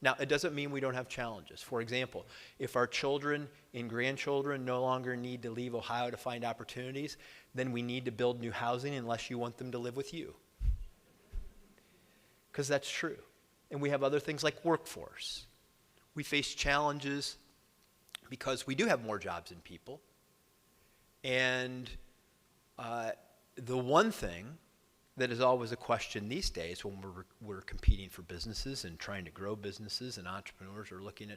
Now, it doesn't mean we don't have challenges. For example, if our children and grandchildren no longer need to leave Ohio to find opportunities, then we need to build new housing unless you want them to live with you. Because that's true. And we have other things like workforce. We face challenges because we do have more jobs than people. And the one thing that is always a question these days when we're competing for businesses and trying to grow businesses, and entrepreneurs are looking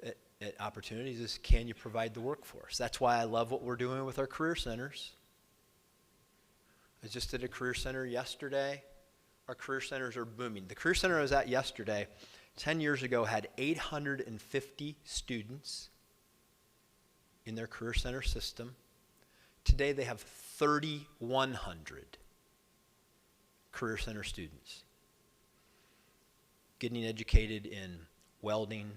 at opportunities, is can you provide the workforce? That's why I love what we're doing with our career centers. I just did a career center yesterday. Our career centers are booming. The career center I was at yesterday, 10 years ago, had 850 students in their career center system. Today they have 3,100 career center students getting educated in welding,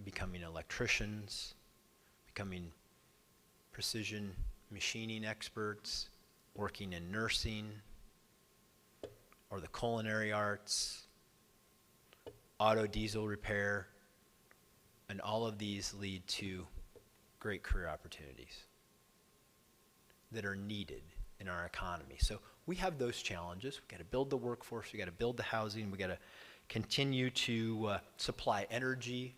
becoming electricians, becoming precision machining experts, working in nursing, or the culinary arts, auto diesel repair, and all of these lead to great career opportunities that are needed in our economy. So we have those challenges. We've got to build the workforce, we've got to build the housing, we've got to continue to supply energy.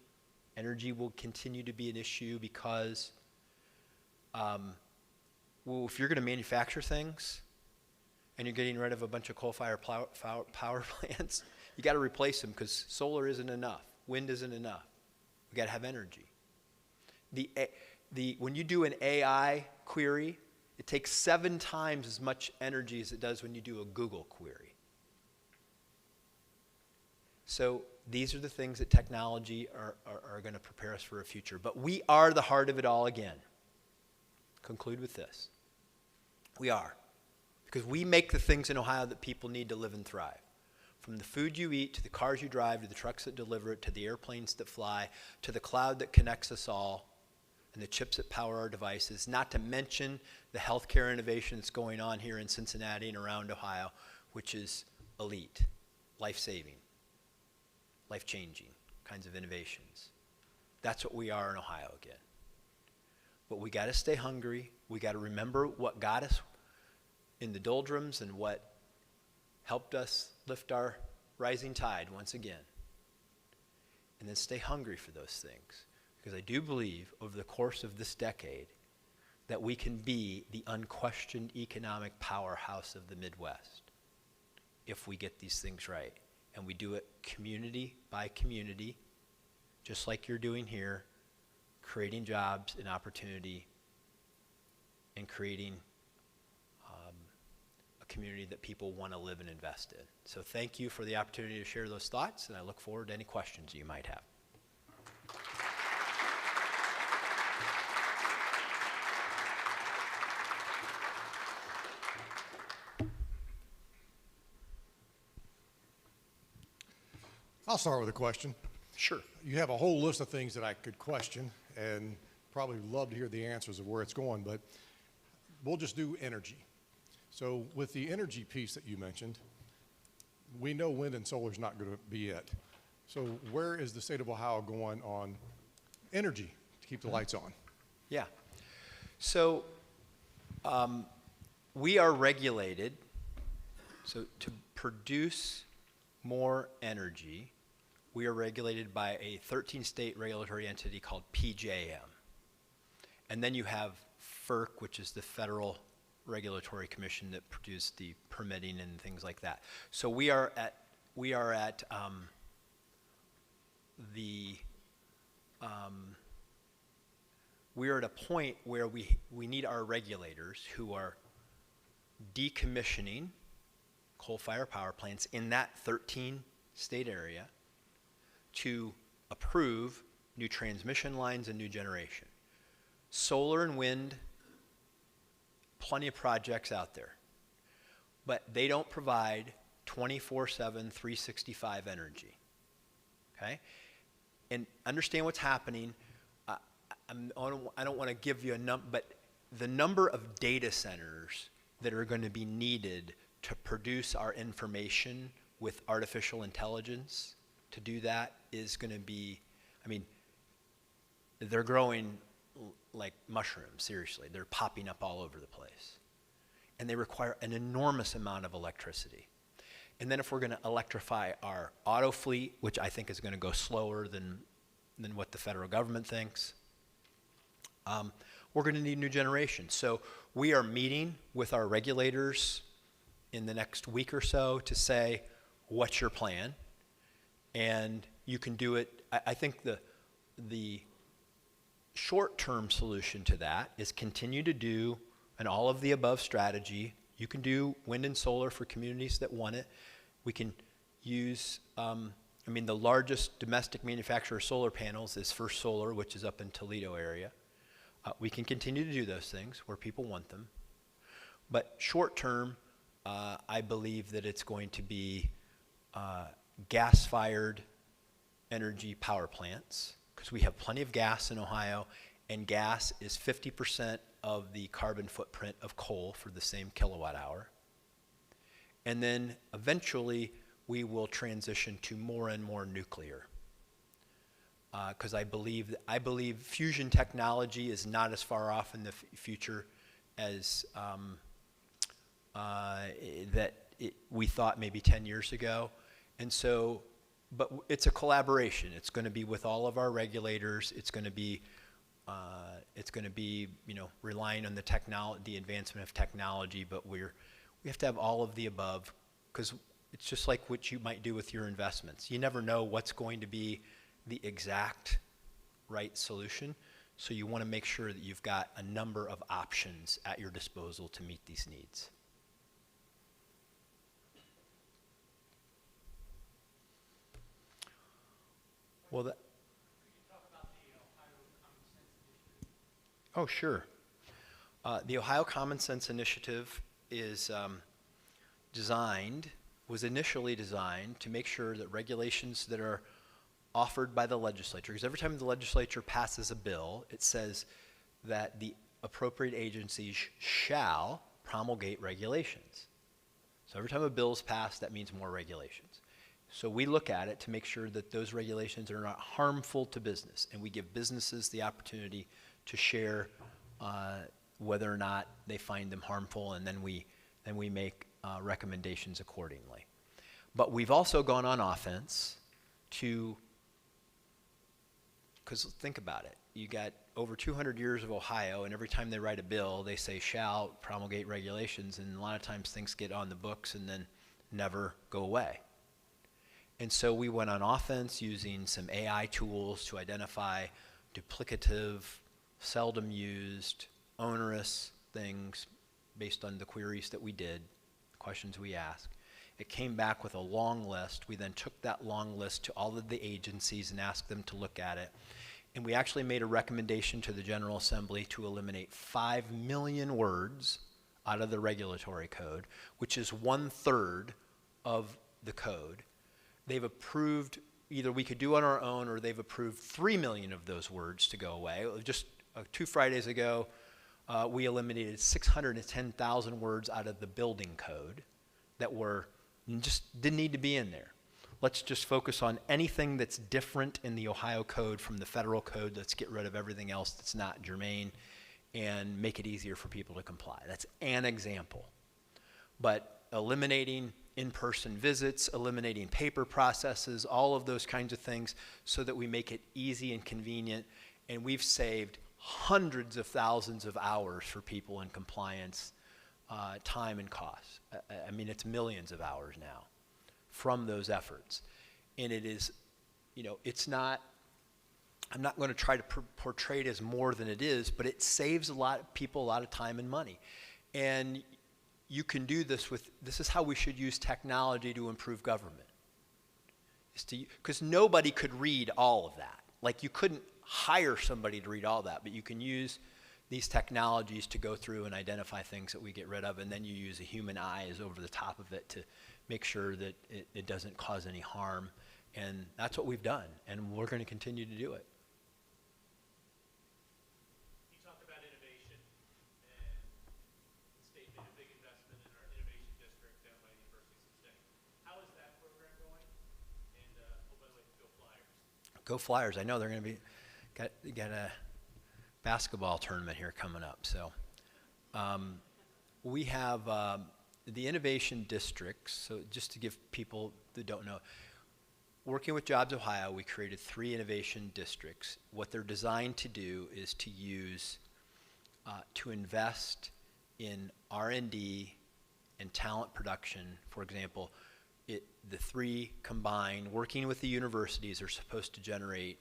Energy will continue to be an issue because if you're going to manufacture things, and you're getting rid of a bunch of coal-fired power plants, you got to replace them, because solar isn't enough, wind isn't enough. We got to have energy. When you do an AI query, It takes 7 times as much energy as it does when you do a Google query. So these are the things that technology are going to prepare us for a future. But we are the heart of it all again. Conclude with this. We are. Because we make the things in Ohio that people need to live and thrive. From the food you eat, to the cars you drive, to the trucks that deliver it, to the airplanes that fly, to the cloud that connects us all, and the chips that power our devices, not to mention the healthcare innovation that's going on here in Cincinnati and around Ohio, which is elite, life-saving, life-changing kinds of innovations. That's what we are in Ohio again. But we got to stay hungry. We got to remember what got us in the doldrums and what helped us lift our rising tide once again. And then stay hungry for those things. Because I do believe over the course of this decade that we can be the unquestioned economic powerhouse of the Midwest if we get these things right. And we do it community by community, just like you're doing here, creating jobs and opportunity and creating a community that people want to live and invest in. So thank you for the opportunity to share those thoughts, and I look forward to any questions you might have. I'll start with a question. Sure. You have a whole list of things that I could question and probably love to hear the answers of where it's going, but we'll just do energy. So with the energy piece that you mentioned, we know wind and solar is not going to be it. So where is the state of Ohio going on energy to keep the lights on? Yeah. So we are regulated. So to produce more energy, we are regulated by a 13-state regulatory entity called PJM. And then you have FERC, which is the Federal Regulatory Commission that produces the permitting and things like that. So we are at a point where we need our regulators who are decommissioning coal-fired power plants in that 13-state area to approve new transmission lines and new generation. Solar and wind, plenty of projects out there, but they don't provide 24/7, 365 energy, okay? And understand what's happening. I don't want to give you a number, but the number of data centers that are going to be needed to produce our information with artificial intelligence, to do that is going to be, I mean, they're growing like mushrooms, seriously. They're popping up all over the place. And they require an enormous amount of electricity. And then if we're going to electrify our auto fleet, which I think is going to go slower than what the federal government thinks, we're going to need new generation. So we are meeting with our regulators in the next week or so to say, what's your plan? And you can do it. I think the short-term solution to that is continue to do an all-of-the-above strategy. You can do wind and solar for communities that want it. We can use, the largest domestic manufacturer of solar panels is First Solar, which is up in Toledo area. We can continue to do those things where people want them. But short-term, I believe that it's going to be gas-fired energy power plants, because we have plenty of gas in Ohio, and gas is 50% of the carbon footprint of coal for the same kilowatt hour. And then eventually we will transition to more and more nuclear, because I believe fusion technology is not as far off in the future as we thought maybe 10 years ago. And so, but it's a collaboration. It's going to be with all of our regulators. It's going to be relying on the advancement of technology. But we have to have all of the above, because it's just like what you might do with your investments. You never know what's going to be the exact right solution. So you want to make sure that you've got a number of options at your disposal to meet these needs. Well, oh, sure. The Ohio Common Sense Initiative is was initially designed to make sure that regulations that are offered by the legislature, because every time the legislature passes a bill, it says that the appropriate agencies shall promulgate regulations. So every time a bill is passed, that means more regulations. So we look at it to make sure that those regulations are not harmful to business, and we give businesses the opportunity to share whether or not they find them harmful, and then we make recommendations accordingly. But we've also gone on offense because think about it. You got over 200 years of Ohio, and every time they write a bill, they say shall promulgate regulations, and a lot of times things get on the books and then never go away. And so we went on offense using some AI tools to identify duplicative, seldom used, onerous things based on the queries that we did, questions we asked. It came back with a long list. We then took that long list to all of the agencies and asked them to look at it. And we actually made a recommendation to the General Assembly to eliminate 5 million words out of the regulatory code, which is 1/3 of the code. They've approved, either we could do on our own, or they've approved 3 million of those words to go away. Just 2 Fridays ago, we eliminated 610,000 words out of the building code that just didn't need to be in there. Let's just focus on anything that's different in the Ohio code from the federal code. Let's get rid of everything else that's not germane and make it easier for people to comply. That's an example. But eliminating in-person visits, eliminating paper processes, all of those kinds of things so that we make it easy and convenient. And we've saved hundreds of thousands of hours for people in compliance, time and costs. I mean, it's millions of hours now from those efforts. And it is, it's not, I'm not going to try to portray it as more than it is, but it saves a lot of people a lot of time and money. And you can do this this is how we should use technology to improve government. Because nobody could read all of that. Like, you couldn't hire somebody to read all that, but you can use these technologies to go through and identify things that we get rid of, and then you use a human eye over the top of it to make sure that it doesn't cause any harm. And that's what we've done, and we're going to continue to do it. You talked about innovation, and the state made a big investment in our innovation district down by the University of Cincinnati. How is that program going? And oh, by the way, go Flyers. Go Flyers. I know they're going to be got a basketball tournament here coming up. So we have the innovation districts. So just to give people that don't know, working with Jobs Ohio, we created 3 innovation districts. What they're designed to do is to use, to invest in R&D and talent production. For example, the 3 combined, working with the universities, are supposed to generate,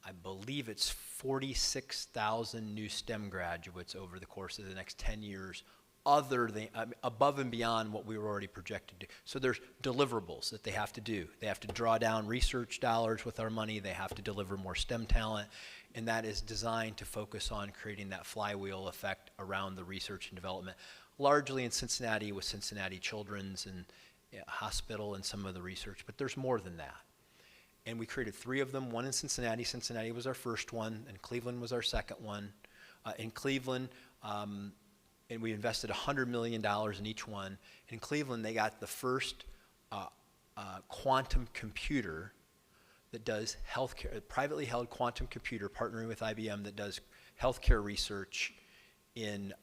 I believe it's 46,000 new STEM graduates over the course of the next 10 years, above and beyond what we were already projected to. So there's deliverables that they have to do. They have to draw down research dollars with our money. They have to deliver more STEM talent. And that is designed to focus on creating that flywheel effect around the research and development, largely in Cincinnati with Cincinnati Children's and Hospital and some of the research. But there's more than that. And we created 3 of them, one in Cincinnati. Cincinnati was our first one, and Cleveland was our second one. In Cleveland, and we invested $100 million in each one. In Cleveland, they got the first quantum computer that does healthcare, a privately held quantum computer partnering with IBM that does healthcare research in,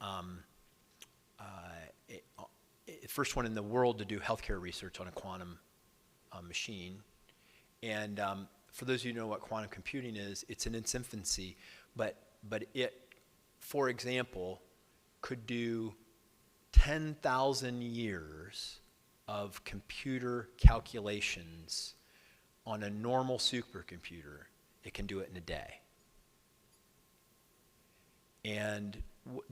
first one in the world to do healthcare research on a quantum machine. And for those of you who know what quantum computing is, it's in its infancy, but it, for example, could do 10,000 years of computer calculations on a normal supercomputer. It can do it in a day. And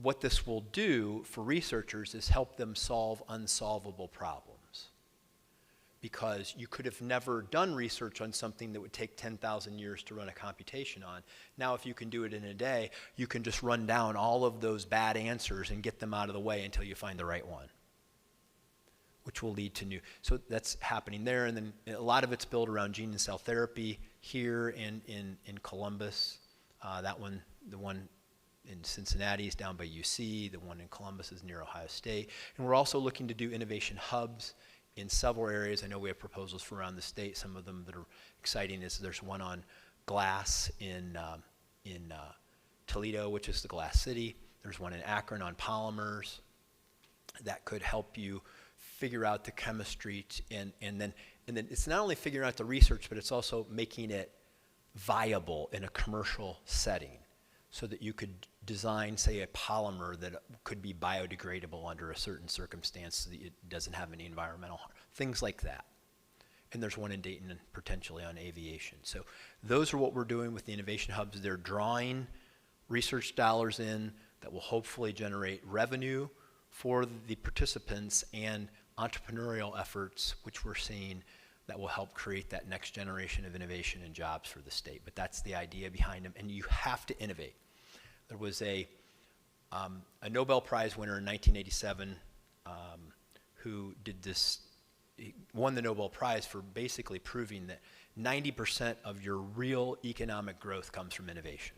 what this will do for researchers is help them solve unsolvable problems. Because you could have never done research on something that would take 10,000 years to run a computation on. Now, if you can do it in a day, you can just run down all of those bad answers and get them out of the way until you find the right one, which will lead to new. So that's happening there. And then a lot of it's built around gene and cell therapy here in Columbus. That one, the one in Cincinnati is down by UC. The one in Columbus is near Ohio State. And we're also looking to do innovation hubs in several areas. I know we have proposals from around the state. Some of them that are exciting is there's one on glass in Toledo, which is the glass city. There's one in Akron on polymers that could help you figure out the chemistry and then it's not only figuring out the research, but it's also making it viable in a commercial setting so that you could design, say, a polymer that could be biodegradable under a certain circumstance so that it doesn't have any environmental harm, things like that. And there's one in Dayton and potentially on aviation. So those are what we're doing with the innovation hubs. They're drawing research dollars in that will hopefully generate revenue for the participants and entrepreneurial efforts, which we're seeing that will help create that next generation of innovation and jobs for the state. But that's the idea behind them, and you have to innovate. There was a Nobel Prize winner in 1987 who did this, he won the Nobel Prize for basically proving that 90% of your real economic growth comes from innovation.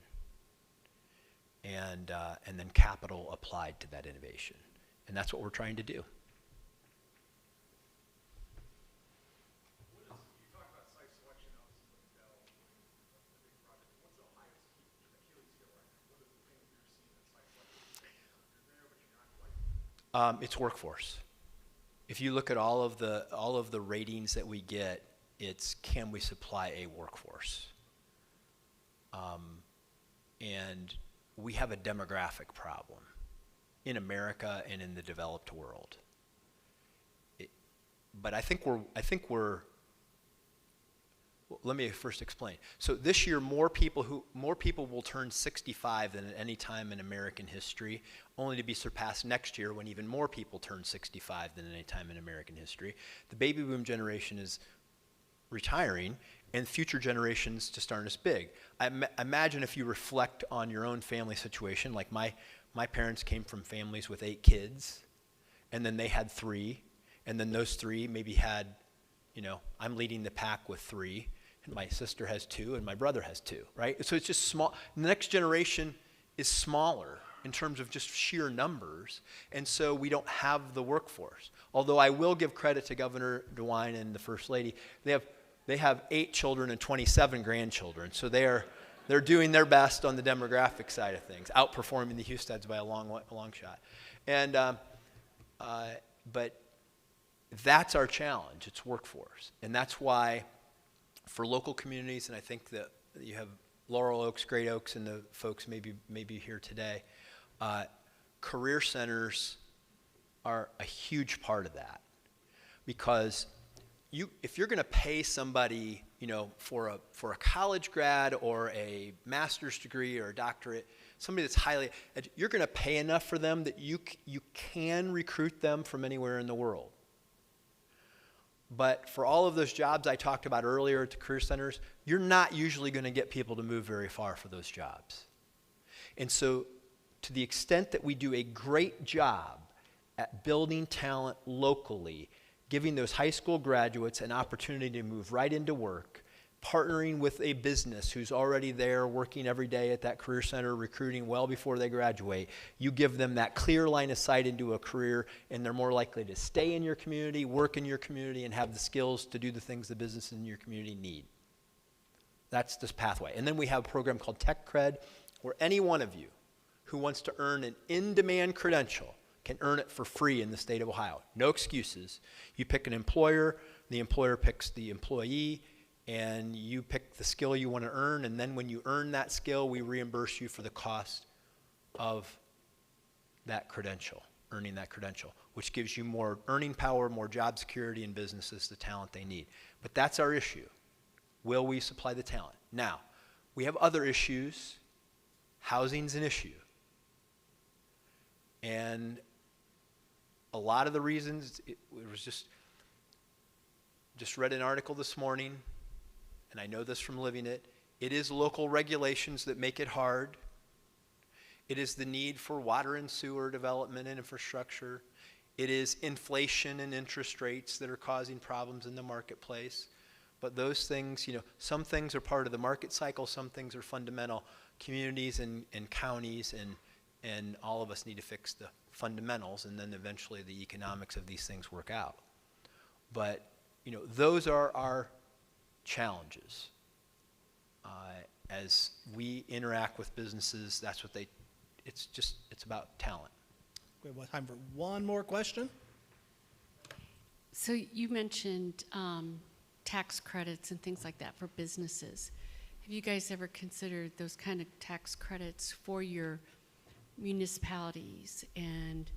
And then capital applied to that innovation. And that's what we're trying to do. It's workforce. If you look at all of the ratings that we get, it's can we supply a workforce? And we have a demographic problem in America and in the developed world. But I think we're. Well, let me first explain. So this year, more people will turn 65 than at any time in American history, only to be surpassed next year when even more people turn 65 than at any time in American history. The baby boom generation is retiring, and future generations just aren't as big. Imagine if you reflect on your own family situation, like my parents came from families with 8 kids, and then they had 3, and then those 3 maybe had, I'm leading the pack with 3, and my sister has 2, and my brother has 2, right? So it's just small. The next generation is smaller in terms of just sheer numbers, and so we don't have the workforce. Although I will give credit to Governor DeWine and the First Lady. They have 8 children and 27 grandchildren, so they're doing their best on the demographic side of things, outperforming the Husteds by a long shot. And but that's our challenge. It's workforce, and that's why for local communities, and I think that you have Laurel Oaks, Great Oaks, and the folks maybe here today, career centers are a huge part of that, because if you're going to pay somebody, for a college grad or a master's degree or a doctorate, somebody that's you're going to pay enough for them that you can recruit them from anywhere in the world. But for all of those jobs I talked about earlier at the career centers, you're not usually going to get people to move very far for those jobs. And so to the extent that we do a great job at building talent locally, giving those high school graduates an opportunity to move right into work, partnering with a business who's already there working every day at that career center, recruiting well before they graduate, you give them that clear line of sight into a career, and they're more likely to stay in your community, work in your community, and have the skills to do the things the businesses in your community need. That's this pathway. And then we have a program called Tech Cred, where any one of you who wants to earn an in-demand credential can earn it for free in the state of Ohio. No excuses. You pick an employer, the employer picks the employee, and you pick the skill you want to earn, and then when you earn that skill, we reimburse you for the cost of that credential, earning that credential, which gives you more earning power, more job security in businesses, the talent they need. But that's our issue. Will we supply the talent? Now, we have other issues. Housing's an issue. And a lot of the reasons, it was just read an article this morning, and I know this from living it. It is local regulations that make it hard. It is the need for water and sewer development and infrastructure. It is inflation and interest rates that are causing problems in the marketplace. But those things, some things are part of the market cycle, some things are fundamental. Communities and counties and all of us need to fix the fundamentals, and then eventually the economics of these things work out. But, those are our challenges. As we interact with businesses, that's what it's about talent. We have time for one more question. So you mentioned tax credits and things like that for businesses. Have you guys ever considered those kind of tax credits for your municipalities and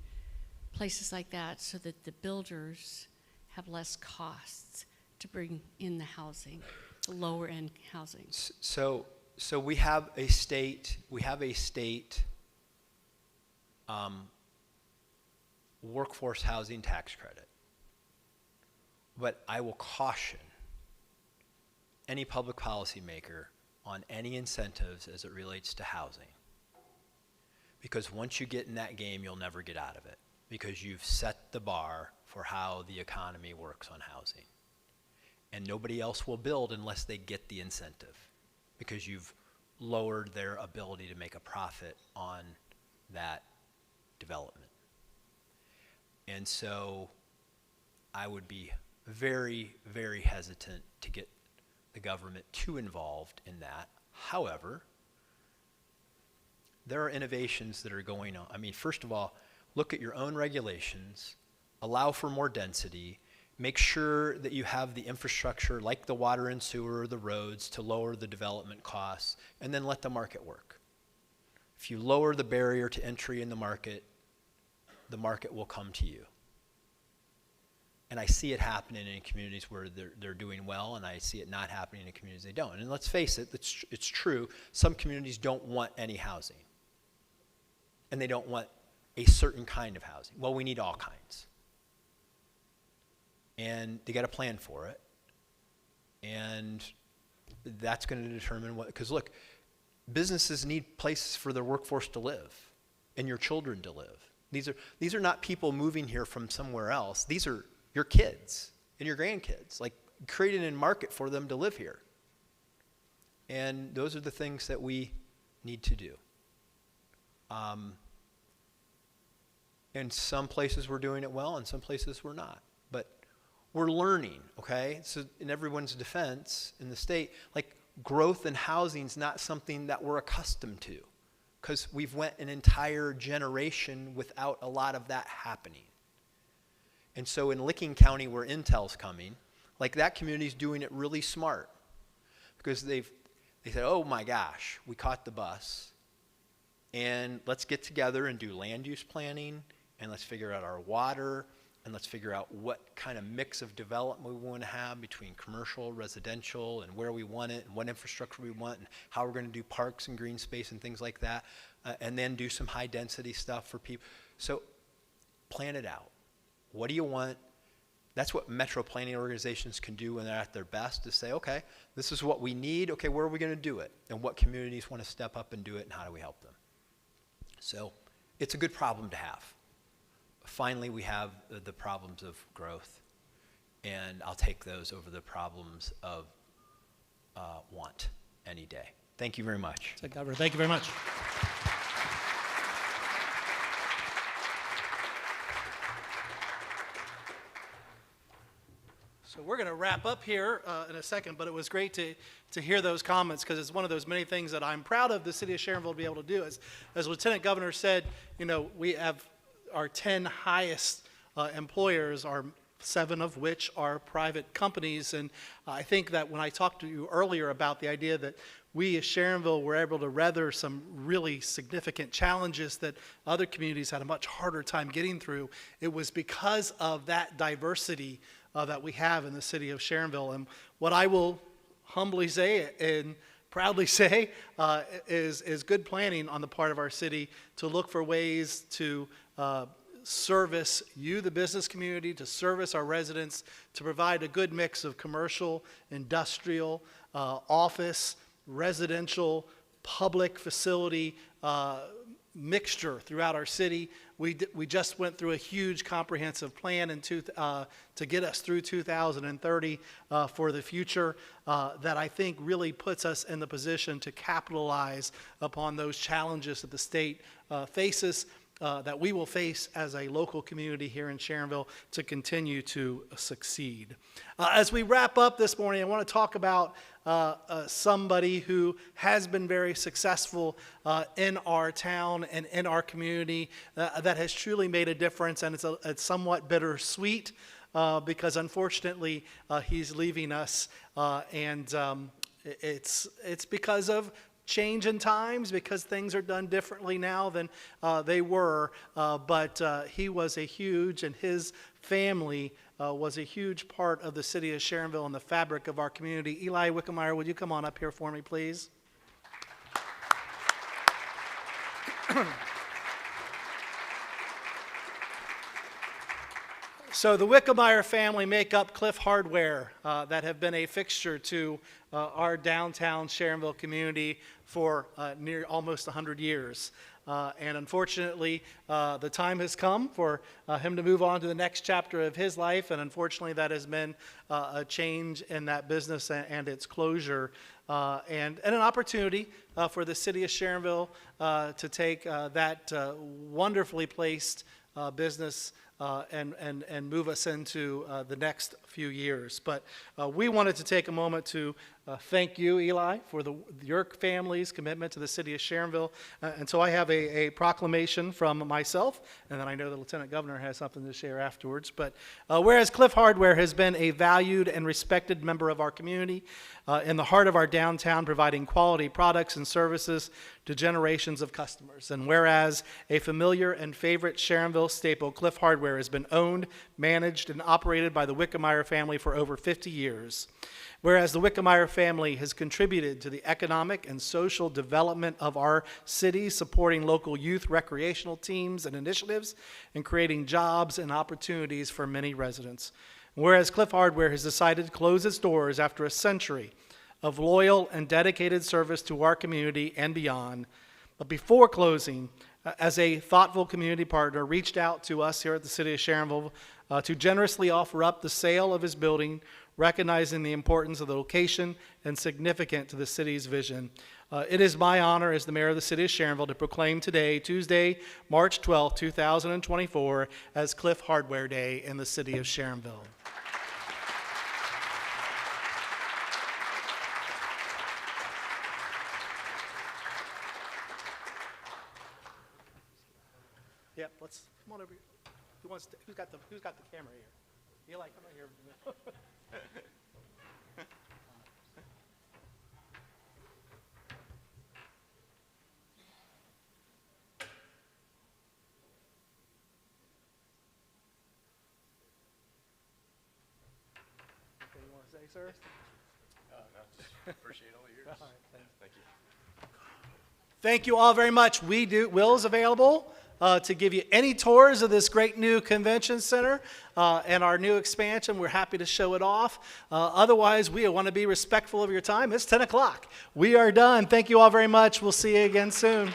places like that so that the builders have less costs to bring in the housing, the lower end housing? So we have a state workforce housing tax credit. But I will caution any public policymaker on any incentives as it relates to housing. Because once you get in that game, you'll never get out of it, because you've set the bar for how the economy works on housing. And nobody else will build unless they get the incentive, because you've lowered their ability to make a profit on that development. And so I would be very, very hesitant to get the government too involved in that. However, there are innovations that are going on. I mean, first of all, look at your own regulations, allow for more density, make sure that you have the infrastructure like the water and sewer, the roads, to lower the development costs, and then let the market work. If you lower the barrier to entry in the market will come to you. And I see it happening in communities where they're doing well, and I see it not happening in communities they don't. And let's face it, it's true, some communities don't want any housing. And they don't want a certain kind of housing. Well, we need all kinds. And they got a plan for it. And that's going to determine what, because look, businesses need places for their workforce to live and your children to live. These are not people moving here from somewhere else. These are your kids and your grandkids, like creating a market for them to live here. And those are the things that we need to do. In some places we're doing it well, in some places we're not. But we're learning, okay? So in everyone's defense in the state, like growth in housing is not something that we're accustomed to, because we've went an entire generation without a lot of that happening. And so in Licking County, where Intel's coming, like that community's doing it really smart, because they said, oh my gosh, we caught the bus, and let's get together and do land use planning, and let's figure out our water, and let's figure out what kind of mix of development we want to have between commercial, residential, and where we want it, and what infrastructure we want, and how we're going to do parks and green space and things like that, and then do some high density stuff for people. So plan it out. What do you want? That's what metro planning organizations can do when they're at their best, to say, okay, this is what we need. Okay, where are we going to do it? And what communities want to step up and do it, and how do we help them? So it's a good problem to have. Finally, we have the problems of growth, and I'll take those over the problems of want any day. Thank you very much. Governor, thank you very much. So we're going to wrap up here in a second, but it was great to hear those comments, because it's one of those many things that I'm proud of the city of Sharonville to be able to do. As Lieutenant Governor said, we have our 10 highest employers, are 7 of which are private companies. And I think that when I talked to you earlier about the idea that we as Sharonville were able to weather some really significant challenges that other communities had a much harder time getting through, it was because of that diversity that we have in the city of Sharonville. And what I will humbly say, and proudly say is good planning on the part of our city to look for ways to service you, the business community, to service our residents, to provide a good mix of commercial, industrial, office, residential, public facility mixture throughout our city. We just went through a huge comprehensive plan to get us through 2030 for the future that I think really puts us in the position to capitalize upon those challenges that the state faces, that we will face as a local community here in Sharonville to continue to succeed. As we wrap up this morning, I want to talk about somebody who has been very successful in our town and in our community that has truly made a difference, and it's somewhat bittersweet because unfortunately he's leaving us, and it's because of change in times, because things are done differently now than they were, but he was a huge, and his family was a huge part of the city of Sharonville and the fabric of our community. Eli Wickemeyer, would you come on up here for me, please? So the Wickemeyer family make up Cliff Hardware that have been a fixture to our downtown Sharonville community for near almost 100 years. And unfortunately, the time has come for him to move on to the next chapter of his life, and unfortunately that has been a change in that business and its closure, and an opportunity for the city of Sharonville to take that wonderfully placed business and move us into the next few years. But we wanted to take a moment to thank you, Eli, for your family's commitment to the city of Sharonville. And so I have a proclamation from myself, and then I know the Lieutenant Governor has something to share afterwards. But whereas Cliff Hardware has been a valued and respected member of our community, in the heart of our downtown, providing quality products and services to generations of customers. And whereas a familiar and favorite Sharonville staple, Cliff Hardware, has been owned, managed, and operated by the Wickemeyer family for over 50 years. Whereas the Wickemeyer family has contributed to the economic and social development of our city, supporting local youth recreational teams and initiatives, and creating jobs and opportunities for many residents. Whereas Cliff Hardware has decided to close its doors after a century of loyal and dedicated service to our community and beyond, but before closing, as a thoughtful community partner, reached out to us here at the City of Sharonville to generously offer up the sale of his building, recognizing the importance of the location and significant to the city's vision. It is my honor as the mayor of the City of Sharonville to proclaim today, Tuesday, March 12, 2024, as Cliff Hardware Day in the City of Sharonville. Yep, let's come on over here. Who's got the camera here? Eli, come on here. Okay, you want to say, sir? No, appreciate all yours. All right, thanks. Thank you. Thank you all very much. Will is available to give you any tours of this great new convention center and our new expansion. We're happy to show it off. Otherwise, we want to be respectful of your time. It's 10 o'clock. We are done. Thank you all very much. We'll see you again soon.